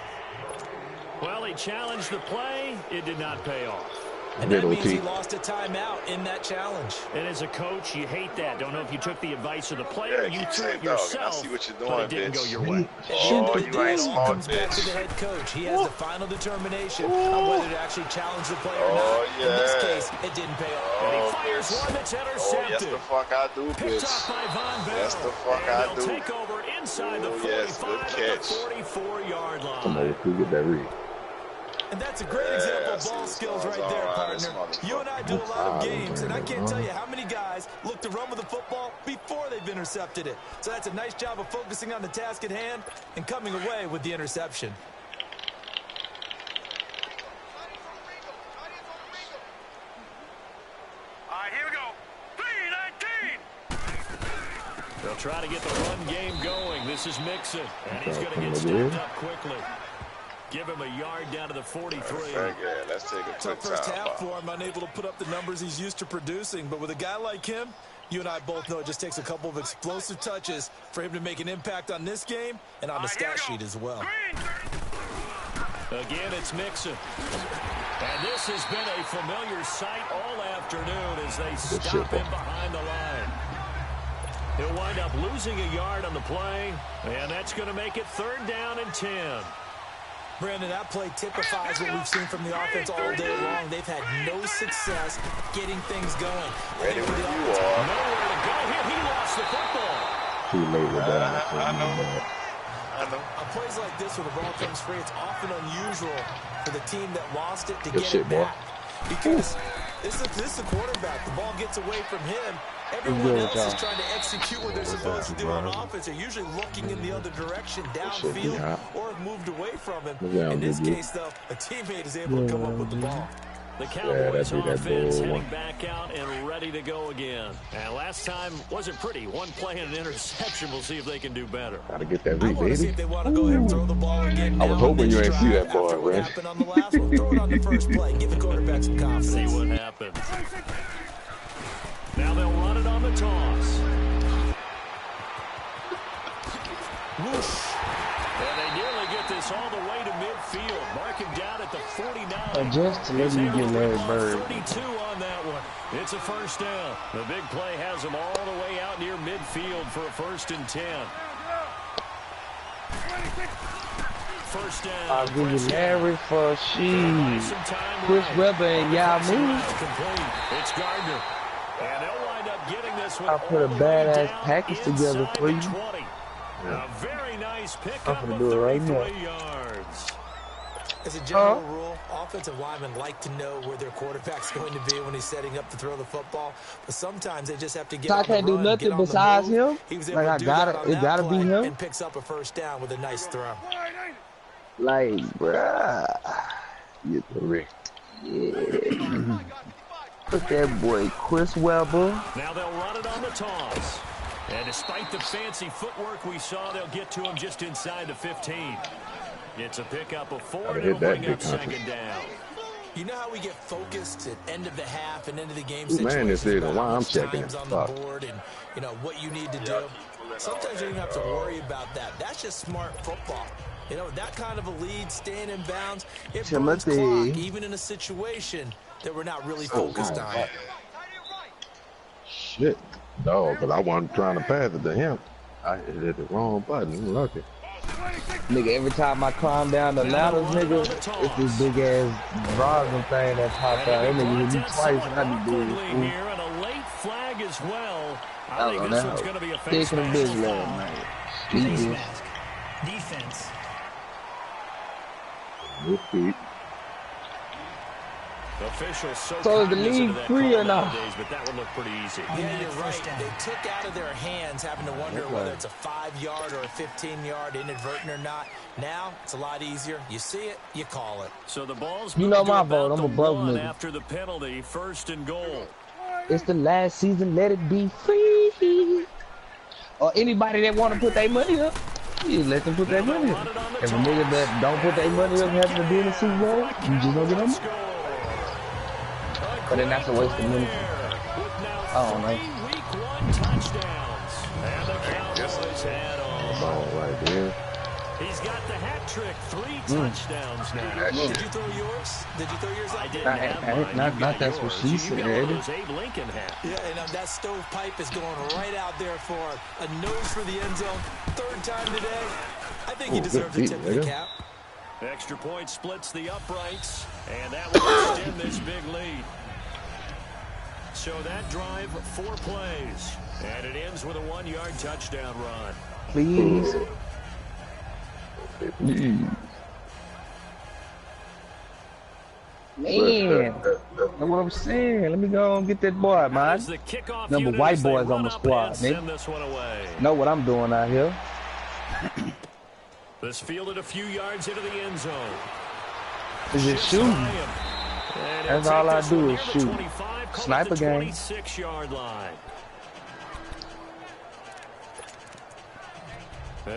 Well, he challenged the play. It did not pay off. And that means he lost a timeout in that challenge. And as a coach, you hate that. Don't know if you took the advice of the player or you threw it yourself, I see what you're doing, but it didn't go your way. Oh, you ain't smart, comes back to the head coach. He has the final determination on whether to actually challenge the player or not. Yeah. In this case, it didn't pay off. And he fires one that's intercepted. Oh, yes, the fuck I do, Picked bitch. off by Von Bell. Yes, the fuck and I do. they'll take over inside the 45 at the 44-yard line. Come on, we get that read. And that's a great example of ball skills right there, partner. You and I do a lot of games, and I can't tell you how many guys look to run with the football before they've intercepted it. So that's a nice job of focusing on the task at hand and coming away with the interception. All right, here we go. 3-19. They'll try to get the run game going. This is Mixon, and he's going to get stepped up quickly. Give him a yard down to the 43. Yeah, let's take a quick Tough first time half for him, unable to put up the numbers he's used to producing. But with a guy like him, you and I both know it just takes a couple of explosive touches for him to make an impact on this game and on the stat sheet as well. Again, it's Mixon. And this has been a familiar sight all afternoon as they stop him behind the line. He'll wind up losing a yard on the play, and that's going to make it 3rd down and 10. Brandon, that play typifies what we've seen from the offense all day long. They've had no success getting things going. Ready when you are. Nowhere to go here. He lost the football. Too late with that. I know. On plays like this where the ball comes free, it's often unusual for the team that lost it to Good get shit, it back. Because this is a quarterback. The ball gets away from him. Everyone else is trying to execute what they're supposed to do on offense. They're usually looking in the other direction, downfield, or have moved away from him. In this case, though, a teammate is able to come up with the ball. The Cowboys offense heading back out and ready to go again. And last time wasn't pretty. One play and an interception. We'll see if they can do better. Gotta get that read, baby. See if they want to go ahead and throw the ball again. I was hoping you ain't see that ball, what right? happened on the last one. Throw it on the first play. Give the quarterback some confidence. See what happens. Now they'll run it on the toss. Whoosh. And they nearly get this all the way to midfield. Mark him down at the 49. Just to let me get Larry Bird. 32 on that one. It's a 1st down. The big play has them all the way out near midfield for a 1st and 10. 1st down. I'll give you Larry for Chris Webber and Yao Ming. It's Gardner. And they'll wind up getting this one. I'll put a badass package together for you. A very nice pickup I'm gonna do it right now. 3 yards. As a general rule, offensive linemen like to know where their quarterback's going to be when he's setting up to throw the football. But sometimes they just have to get So on I can't the do run, nothing get on besides the move. him? He was able Like to I do gotta, that on it that gotta be play him? and picks up a 1st down with a nice throw. Like, bruh. Get the read. Yeah. Put that boy Chris Webber. Now they'll run it on the toss. And despite the fancy footwork we saw, they'll get to him just inside the 15. It's a pickup of 4, and it'll bring up 2nd down. You know how we get focused at end of the half and end of the game Who man this is and why I'm checking times it? on the board and, you know, what you need to do. Sometimes you don't have to worry about that. That's just smart football. You know, that kind of a lead, staying in bounds, it burns clock, even in a situation that we're not really focused on. Shit. No, because I wasn't trying to pass it to him. I hit the wrong button. I'm lucky. Nigga, every time I climb down the ladders, nigga, it's this big ass rosin thing that pops out. That nigga hit me twice and I be doing it. And a late flag as well. I think Oh, this one's going to be a face mask. Face mask. Defense. Repeat. Officials so is the league free or not? Nowadays, but that would look pretty easy. Yeah, you're right. They took out of their hands having to wonder whether it's a 5-yard or a 15-yard inadvertent or not. Now it's a lot easier. You see it, you call it. So the ball's you know my vote. I'm a broke nigga. After the penalty, 1st and goal. It's the last season. Let it be free. Or anybody that want to put their money up. You let them put that money up. If a nigga that don't put that money up having to be in the Super Bowl, you just don't get them. But then that's a waste of money. I don't know. Ball right there. He's got the hat trick, 3 touchdowns now. Did you throw yours? Did you throw yours out? I didn't have mine. Not that's what she said. Abe Lincoln hat. Yeah, and that stovepipe is going right out there for a nose for the end zone. 3rd time today. I think he deserves a tip of the cap. Extra point splits the uprights, and that will extend this big lead. So that drive, 4 plays, and it ends with a 1-yard touchdown run. Please. Man, that's what I'm saying. Let me go and get that boy, man. Number white boys on the squad, nigga. Know what I'm doing out here. This fielded a few yards into the end zone. Is it shooting? That's all I do is shoot. Sniper game. 26-yard line.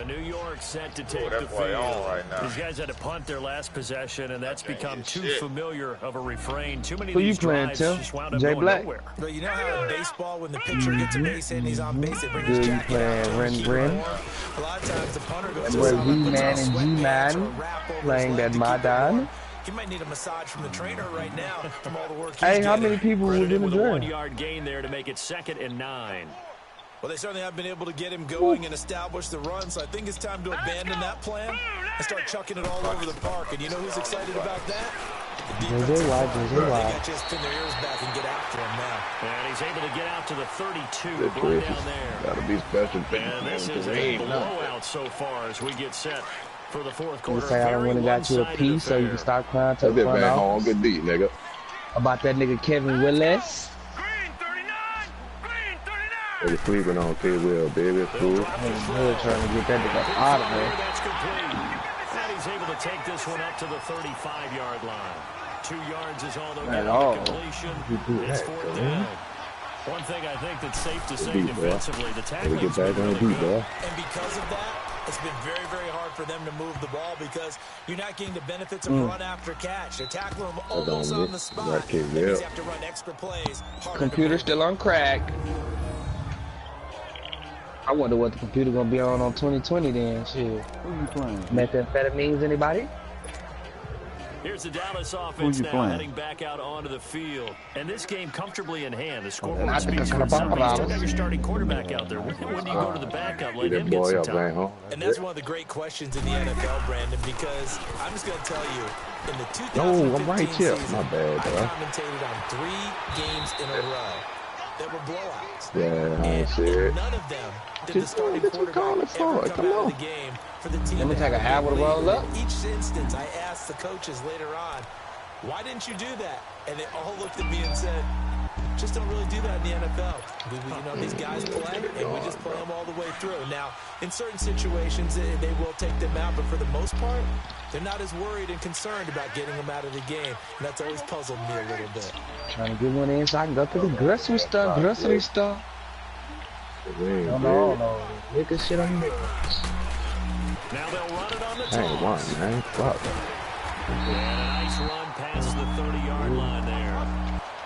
New York set to take the field. Right now. These guys had to punt their last possession, and that's become too familiar of a refrain. Too many Who of these you playing, drives Tim? just wound up Jay going Black? nowhere. But you know how in baseball, when the pitcher gets a base hit and he's on base, they bring his Good, jacket playing out. Ren. A lot of times the punter goes Where to V-Man and G-Man playing that Madon. He might need a massage from the trainer right now from all the work he's Hey, how getting. many people was in the With a draft? 1-yard gain there to make it 2nd and 9. Well, they certainly have been able to get him going and establish the run, so I think it's time to abandon that plan and start chucking it all over the park. And you know who's excited about that? The defensive line. They got just pin their ears back and get after him now. And he's able to get out to the 32, That right choice down there. gotta be special. And this is a blowout so far as we get set for the 4th You quarter. say I don't want to got you a piece so you can start crying to the Get front back home, office. good D, nigga. About that nigga Kevin Willis. Nigga sleeping on K-Will, baby. It's cool. I'm really trying to get that nigga out of there. That's complete. And he's able to take this one up to the 35-yard line. 2 yards is all they'll get on the completion. It's 4th down. One thing I think that's safe to say defensively, the tackling's been really good. And because of that, it's been very, very hard for them to move the ball because you're not getting the benefits of run after catch. They're tackling them almost on the spot. They have to run extra plays. Computer still on crack. I wonder what the computer gonna be on 2020 then. Shit. Who you playing? Methamphetamines, anybody? Here's the Dallas offense now heading back out onto the field. And this game comfortably in hand. The scoreboard speaks for itself. You still got your starting quarterback out there. When do you go to the backup? Let him get some time. And that's one of the great questions in the NFL, Brandon, because I'm just going to tell you, in the 2015 season, my bad, I commentated on 3 games in a row that were blowouts. Yeah, and I see it. none of them did the starting quarterback ever come out of the game for the team. Let me take a half with a roll up. Each instance, I asked the coaches later on, why didn't you do that? And they all looked at me and said, just don't really do that in the NFL. You know, these guys play, and we just play them all the way through. Now, in certain situations, they will take them out, but for the most part, they're not as worried and concerned about getting them out of the game. And that's always puzzled me a little bit. Trying to get one in so I can go to the grocery store. No. Liquor shit on me. Now they'll run it on the I ain't won, man. Fuck. And a nice run past the 30-yard line there.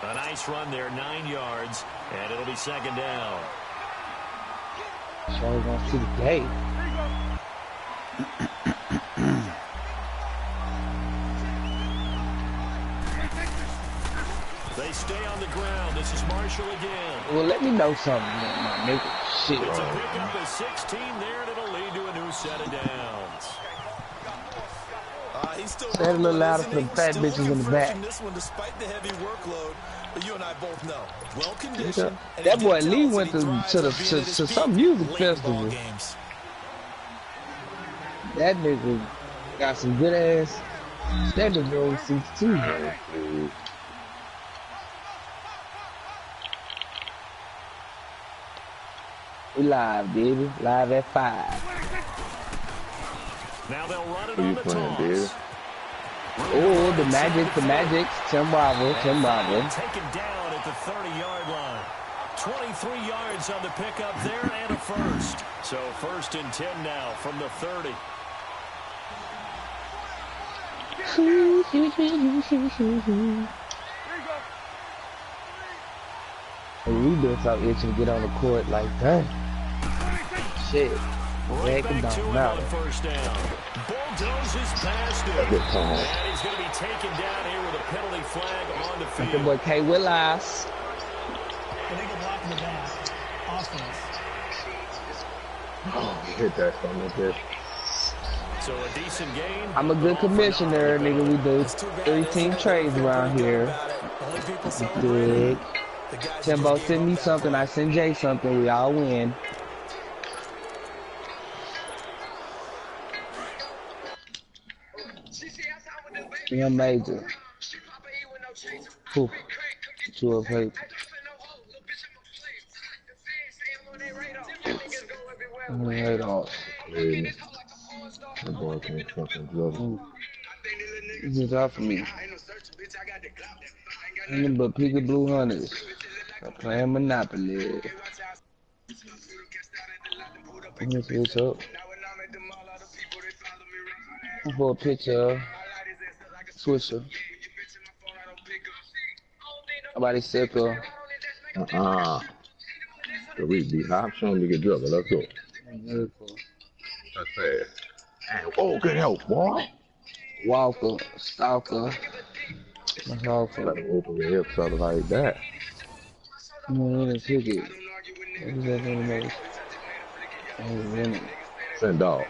A nice run there, 9 yards, and it'll be 2nd down. So we're gonna see the gate. They stay on the ground. This is Marshall again. Well, let me know something, my nigga. Shit. It's a pickup of 16 there, and it'll lead to a new set of downs. Say it a little louder for the fat bitches in the back. This one, despite the heavy workload, but you and I both know, well conditioned. That boy Lee went to some music festival. That nigga got some good ass standing room seats too. We live, baby. Live at 5. Now they'll run it Who on you the playing, toss. dude? Oh, the Magic, Tim Bravo. Taken down at the 30-yard line. 23 yards on the pickup there and a first. So 1st and 10 now from the 30. We been so itching to get on the court like that. Shit. Right back to it on first down. Bulldozes past him. And he's going to be taken down here with a penalty flag on the field. Good boy K. Willis. They can block in the back. Offense. Oh, he hit that from up there. So a decent game. I'm a good commissioner, nigga. We do 3-team trades around here. Good. Timbo send me something, I send Jay something, we all win. Yeah, major. Ooh. 2 of 8. Right off. That boy can't fucking dribble. This is out for me. Nothing but Piggy Blue Hunters. I'm playing Monopoly. Let me switch up. For a picture. Swisher. Somebody sicker. The week be hot. Show him to get dribble. Let's go. That's fast. Oh, good help, boy. Walker. Stalker. Let him open your hips up like that. Send dog.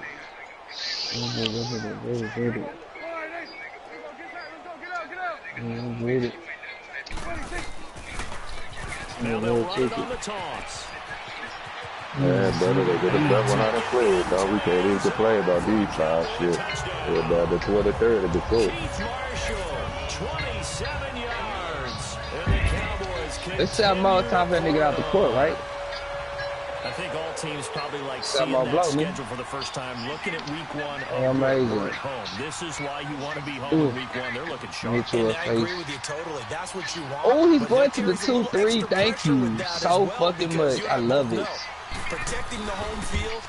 Now they'll run it on the toss. Yeah, brother, they get a better one out of play, dog. We can't even complain about these five shit. Yeah, about the 23rd of the court. 27 yards. And the Cowboys kick. Let's have more time for that nigga out the court, right? I think all teams probably like seeing that schedule for the first time, looking at week 1 amazing. At home. This is why you want to be home in week 1. They're looking sharp. And I agree with you totally. That's what you want. Oh, he's going to the 2-3. Thank you so fucking much. I love it. Protecting the home field.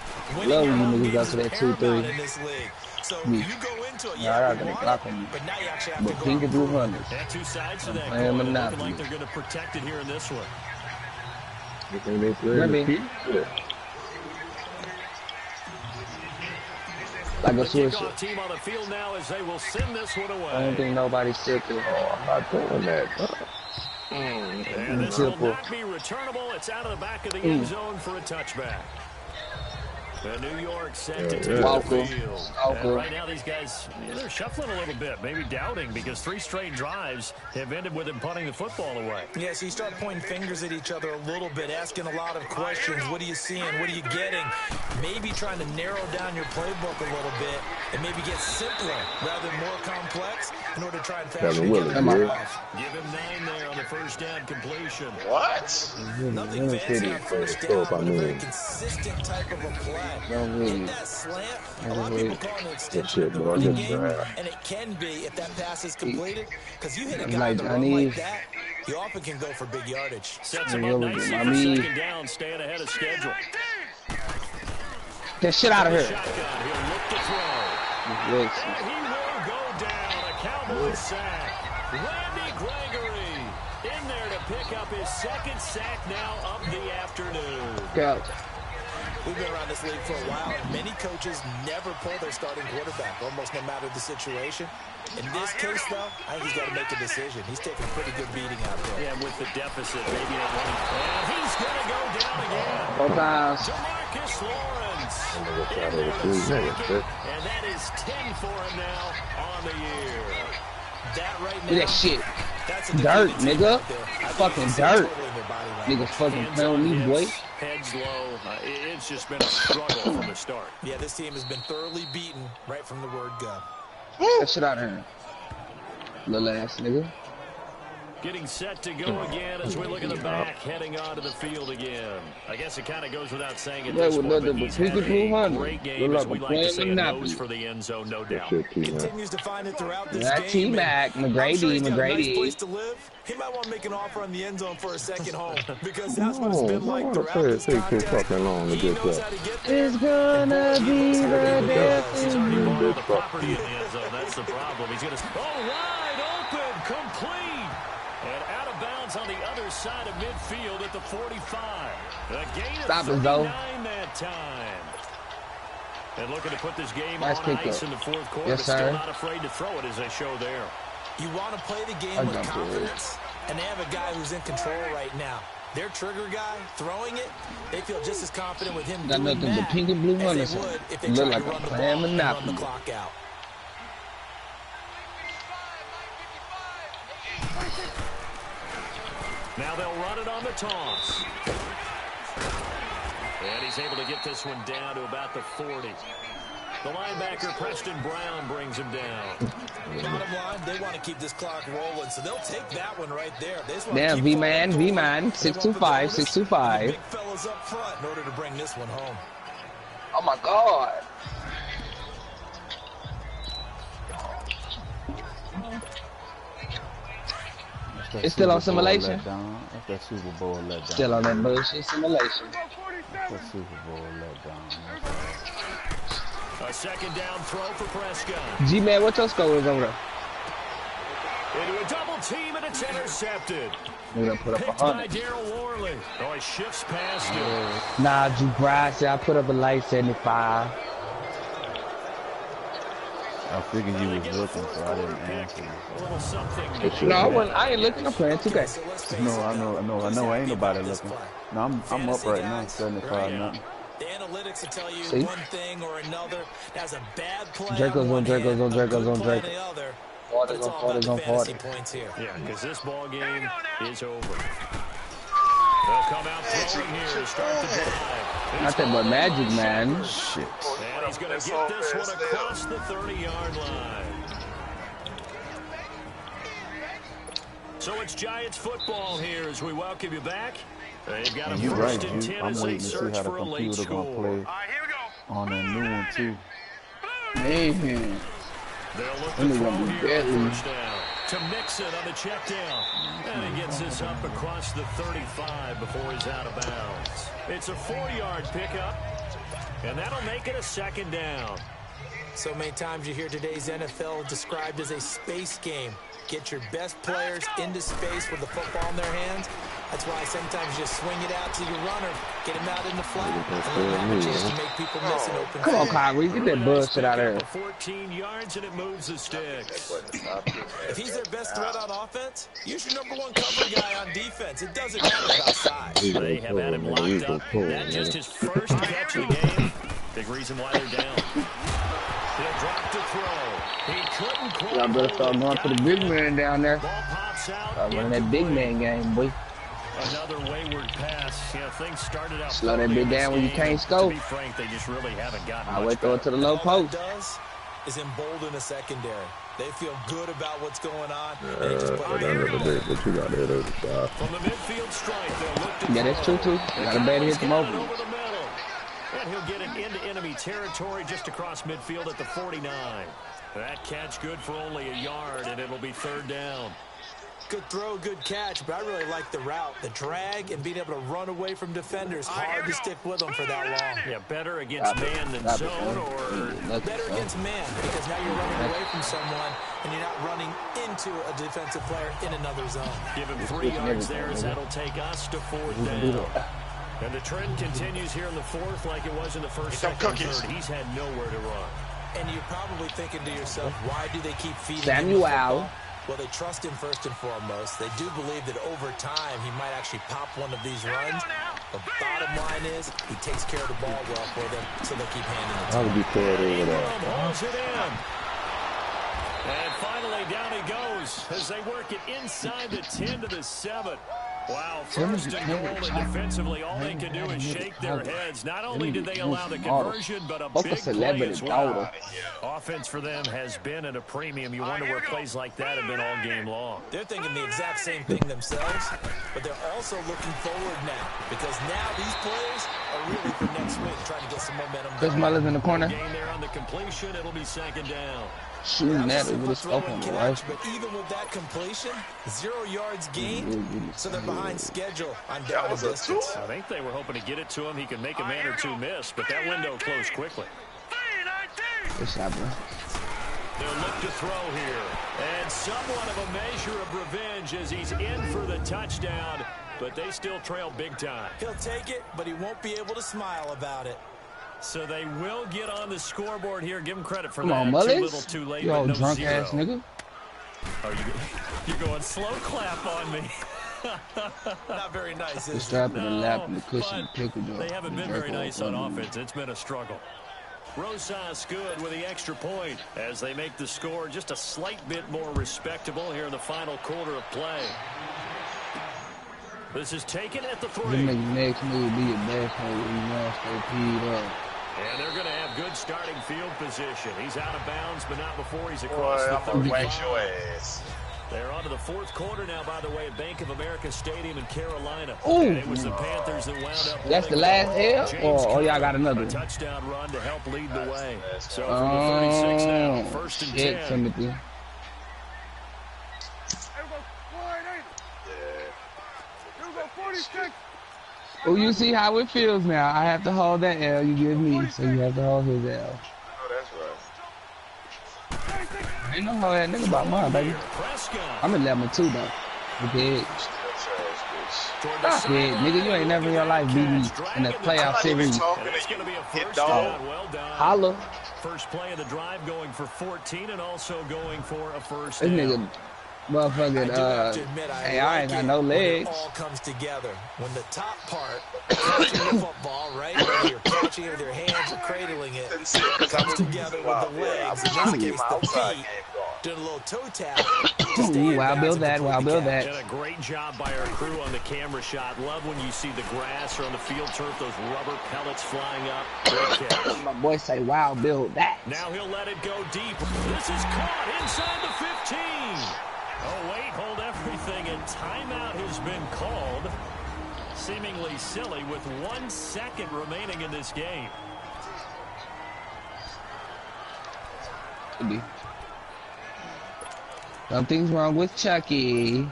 Love when you niggas go to that 2-3. So you go into it, I got gonna block on you. But now you actually have but to go. Pink and Blue Hunters. And 2 sides to that coin. Looking like they're going to protect it here in this one. You think they play like a switcher. Team on the field now as they will send this one away. I don't think nobody's sick. Oh, I'm not doing that. And this will not be returnable. It's out of the back of the end zone for a touchback. The New York set to take the field. And right now these guys, they're shuffling a little bit, maybe doubting, because 3 straight drives have ended with them punting the football away. Yeah, so you start pointing fingers at each other a little bit, asking a lot of questions. What are you seeing? What are you getting? Maybe trying to narrow down your playbook a little bit and maybe get simpler rather than more complex in order to try and fashion Give him 9 there on the first down completion. What? Nothing fancy on first down, but a very consistent type of a play. Hit that slant. A lot of people call it an extension of the running game, and it can be if that pass is completed. Because you hit a guy that run like that, you often can go for big yardage. Sets him up nicely for second down, staying ahead of schedule. Get shit out of here. Shotgun. He'll look to throw. And he will go down. A Cowboys sack. Randy Gregory in there to pick up his 2nd sack now of the afternoon. Couch. We've been around this league for a while, and many coaches never pull their starting quarterback, almost no matter the situation. In this case, though, I think he's got to make a decision. He's taking a pretty good beating out there. Yeah, with the deficit, maybe at one. And he's going to go down again. Both times. DeMarcus Lawrence. And that is 10 for him now on the year. That right now. Look at that shit. Dirt, nigga. Fucking dirt. Niggas fucking playing with me, boy. Heads low. It's just been a struggle from the start. Yeah, this team has been thoroughly beaten right from the word go. That shit out of here. Little ass nigga. Getting set to go again as we look at the back, heading onto the field again. I guess it kind of goes without saying at this point, but he's had a great game, as we like to say, a nose for the end zone, no doubt. Continues to find it throughout this game. T-Mac, McGrady. Nice place to live. He might want to make an offer on the end zone for a second home, because that's what it's been like throughout this contest. He knows how to get there. It's gonna be the death He's already bought all the property in the end zone. That's the problem. He's going to... Oh, wide open, complete. And out of bounds on the other side of midfield at the 45. The gain of 39 that time. And looking to put this game on ice in the fourth quarter, but still not afraid to throw it as they show there. You want to play the game with confidence, and they have a guy who's in control right now. Their trigger guy throwing it, they feel just as confident with him doing that the pink and blue as they would if they tried to run the ball and run the clock out. Now they'll run it on the toss. And he's able to get this one down to about the 40. The linebacker, Preston Brown, brings him down. Bottom line, they want to keep this clock rolling, so they'll take that one right there. Damn, V-Man, 625, 625. Big fellas up front in order to bring this one home. Oh, my God. It's still on simulation. That's that Super Bowl letdown. Still on that bullshit simulation. That's that Super Bowl letdown. A second down throw for Prescott. G-Man, what your score is over there? Into a double team, and it's intercepted. We're going to put up Picked 100. by Darryl Worley. Oh, he shifts past him. Nah, Drew Bryce, I put up a light 75. I figured you was looking, so I didn't answer. A little something. No, I ain't looking. I'm playing 2K. No, I know. Ain't nobody looking. No, I'm up right now, 75 nothing. The analytics will tell you one thing or another. That's a bad play. Draco's on Draco. But it's all about the fantasy points here. Yeah, because this ball game is over. They'll come out throwing here to start the drive. Nothing but magic, man. Shit. And he's going to get this one across the 30-yard line. So it's Giants football here as we welcome you back. They've got a first and 10 as they search for a late score. On that new one, too. Man. They'll look to throw here on first down to Mixon on the check down. And he gets this up across the 35 before he's out of bounds. It's a 4-yard pickup, and that'll make it a second down. So many times you hear today's NFL described as a space game. Get your best players into space with the football in their hands. That's why sometimes you just swing it out to your runner, get him out in the flat, and then have a chance to make people miss an open. Come on, Kyrie, get that bullshit out of there. 14 yards, and it moves the sticks. If he's their best threat on offense, use your #1 cover guy on defense. It doesn't matter about size. They have had him locked up. That's just his first catch of the game. Big reason why they're down. He'll drop to throw. He couldn't quite. Y'all better start going for the big man down there. Ball pops out. Start running that big man game, boy. Another wayward pass. Yeah, things started out. Slow that bit down when you can't score. To be frank, they just really haven't gotten I much wait throw it to the low post. Does is embolden a secondary. They feel good about what's going on. But you got it over the side. From the midfield strike, they'll look to Yeah, that's true, too. You got a better hit them over. Over the middle. And he'll get it into enemy territory just across midfield at the 49. That catch good for only a yard, and it'll be third down. Good throw, good catch, but I really like the route, the drag, and being able to run away from defenders. Hard to stick with them for that long. Yeah, better against man than zone, or better against man, because now you're running away from someone, and you're not running into a defensive player in another zone. Give him 3 yards there, as that'll take us to fourth down. And the trend continues here in the fourth like it was in the first, second, and third. He's had nowhere to run. And you're probably thinking to yourself, why do they keep feeding Samuel? him? Well, they trust him first and foremost. They do believe that over time he might actually pop one of these runs. The bottom line is he takes care of the ball well for them, so they keep handing it to him. I would be cleared over there. Hauls it in. And finally down he goes as they work it inside the 10 to the 7. Wow, first and goal, and defensively, all they can do is shake their heads. Not only did they allow the conversion, but a big play as well. Offense for them has been at a premium. You wonder where plays like that have been all game long. They're thinking the exact same thing themselves, but they're also looking forward now, because now these plays are really for next week, trying to get some momentum. Chris Muller's in the corner. Game there on the completion, it'll be second down. Shooting that over this open, right? But even with that completion, 0 yards gained, so they're behind schedule on down distance. I think they were hoping to get it to him. He could make a man or two miss, but that window closed quickly. Good shot, bro. They'll look to throw here. And somewhat of a measure of revenge as he's in for the touchdown, but they still trail big time. He'll take it, but he won't be able to smile about it. So they will get on the scoreboard here. Give him credit for Come that. on, Too Mullins. little, too late, Yo, but no drunk zero. ass nigga. Oh, you're going slow clap on me. Not very nice, The is strap it? and the lap and the cushion, the pickle jar. They haven't been very nice on offense. It's been a struggle. Rosas good with the extra point as they make the score just a slight bit more respectable here in the final quarter of play. This is taken at the 3. You make the next move be your best move. You want to stay peed up. And they're going to have good starting field position. He's out of bounds, but not before he's across the I'm gonna 35. wax your ass. They're on to the fourth quarter now, by the way, at Bank of America Stadium in Carolina. Ooh. And it was the Panthers that wound up. That's the last L, or y'all got another? A touchdown run to help lead the way. So from the 36 now, first and 10. Timothy. Oh, you see how it feels now. I have to hold that L you give me, so you have to hold his L. Oh, that's right. Ain't no hold that nigga about mine, baby. I'm 11-2 though. Okay. Stop it, nigga. You ain't never in your life beat me in the playoff series. Holla. First play of the drive going for 14 and also going for a first This down. nigga motherfucking, hey, I ain't got no legs. It all comes together. When the top part, catching the football, right? Whether you're catching it with your hands or cradling it, comes together with the legs. In this case, the feet, doing a little toe tap. Ooh, wild build that, wild build that. And a great job by our crew on the camera shot. Love when you see the grass or on the field turf, those rubber pellets flying up. Great catch. My boy say wild build that. Now he'll let it go deep. This is caught inside the 15. Oh, wait, hold everything, and timeout has been called. Seemingly silly with 1 second remaining in this game. Something's wrong with Chucky.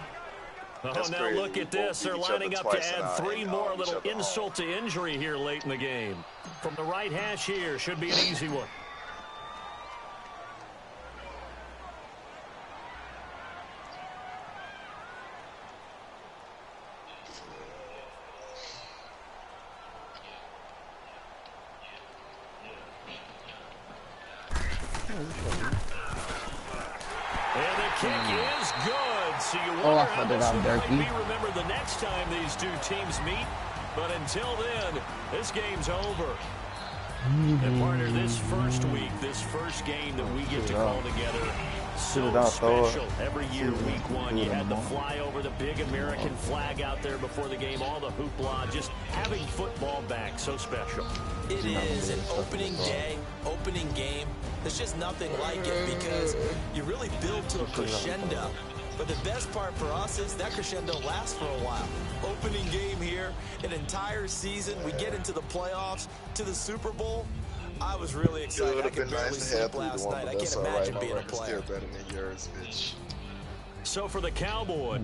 Oh, now look at this. They're lining up to add 3 more. A little insult to injury here late in the game. From the right hash here, should be an easy one. And the kick is good. So you wonder how this one might be remembered the next time these two teams meet. But until then, this game's over. And partner, this first week, this first game that we get to call together, so special. Every year, week 1, you had the flyover, the big American flag out there before the game, all the hoopla, just having football back, so special. It is an opening day, opening game. There's just nothing like it because you really build to a crescendo. But the best part for us is that crescendo lasts for a while. Opening game here, an entire season. We get into the playoffs, to the Super Bowl. I was really excited. I could barely sleep last night. I can't imagine being a player. Still better than yours, bitch. So for the Cowboys.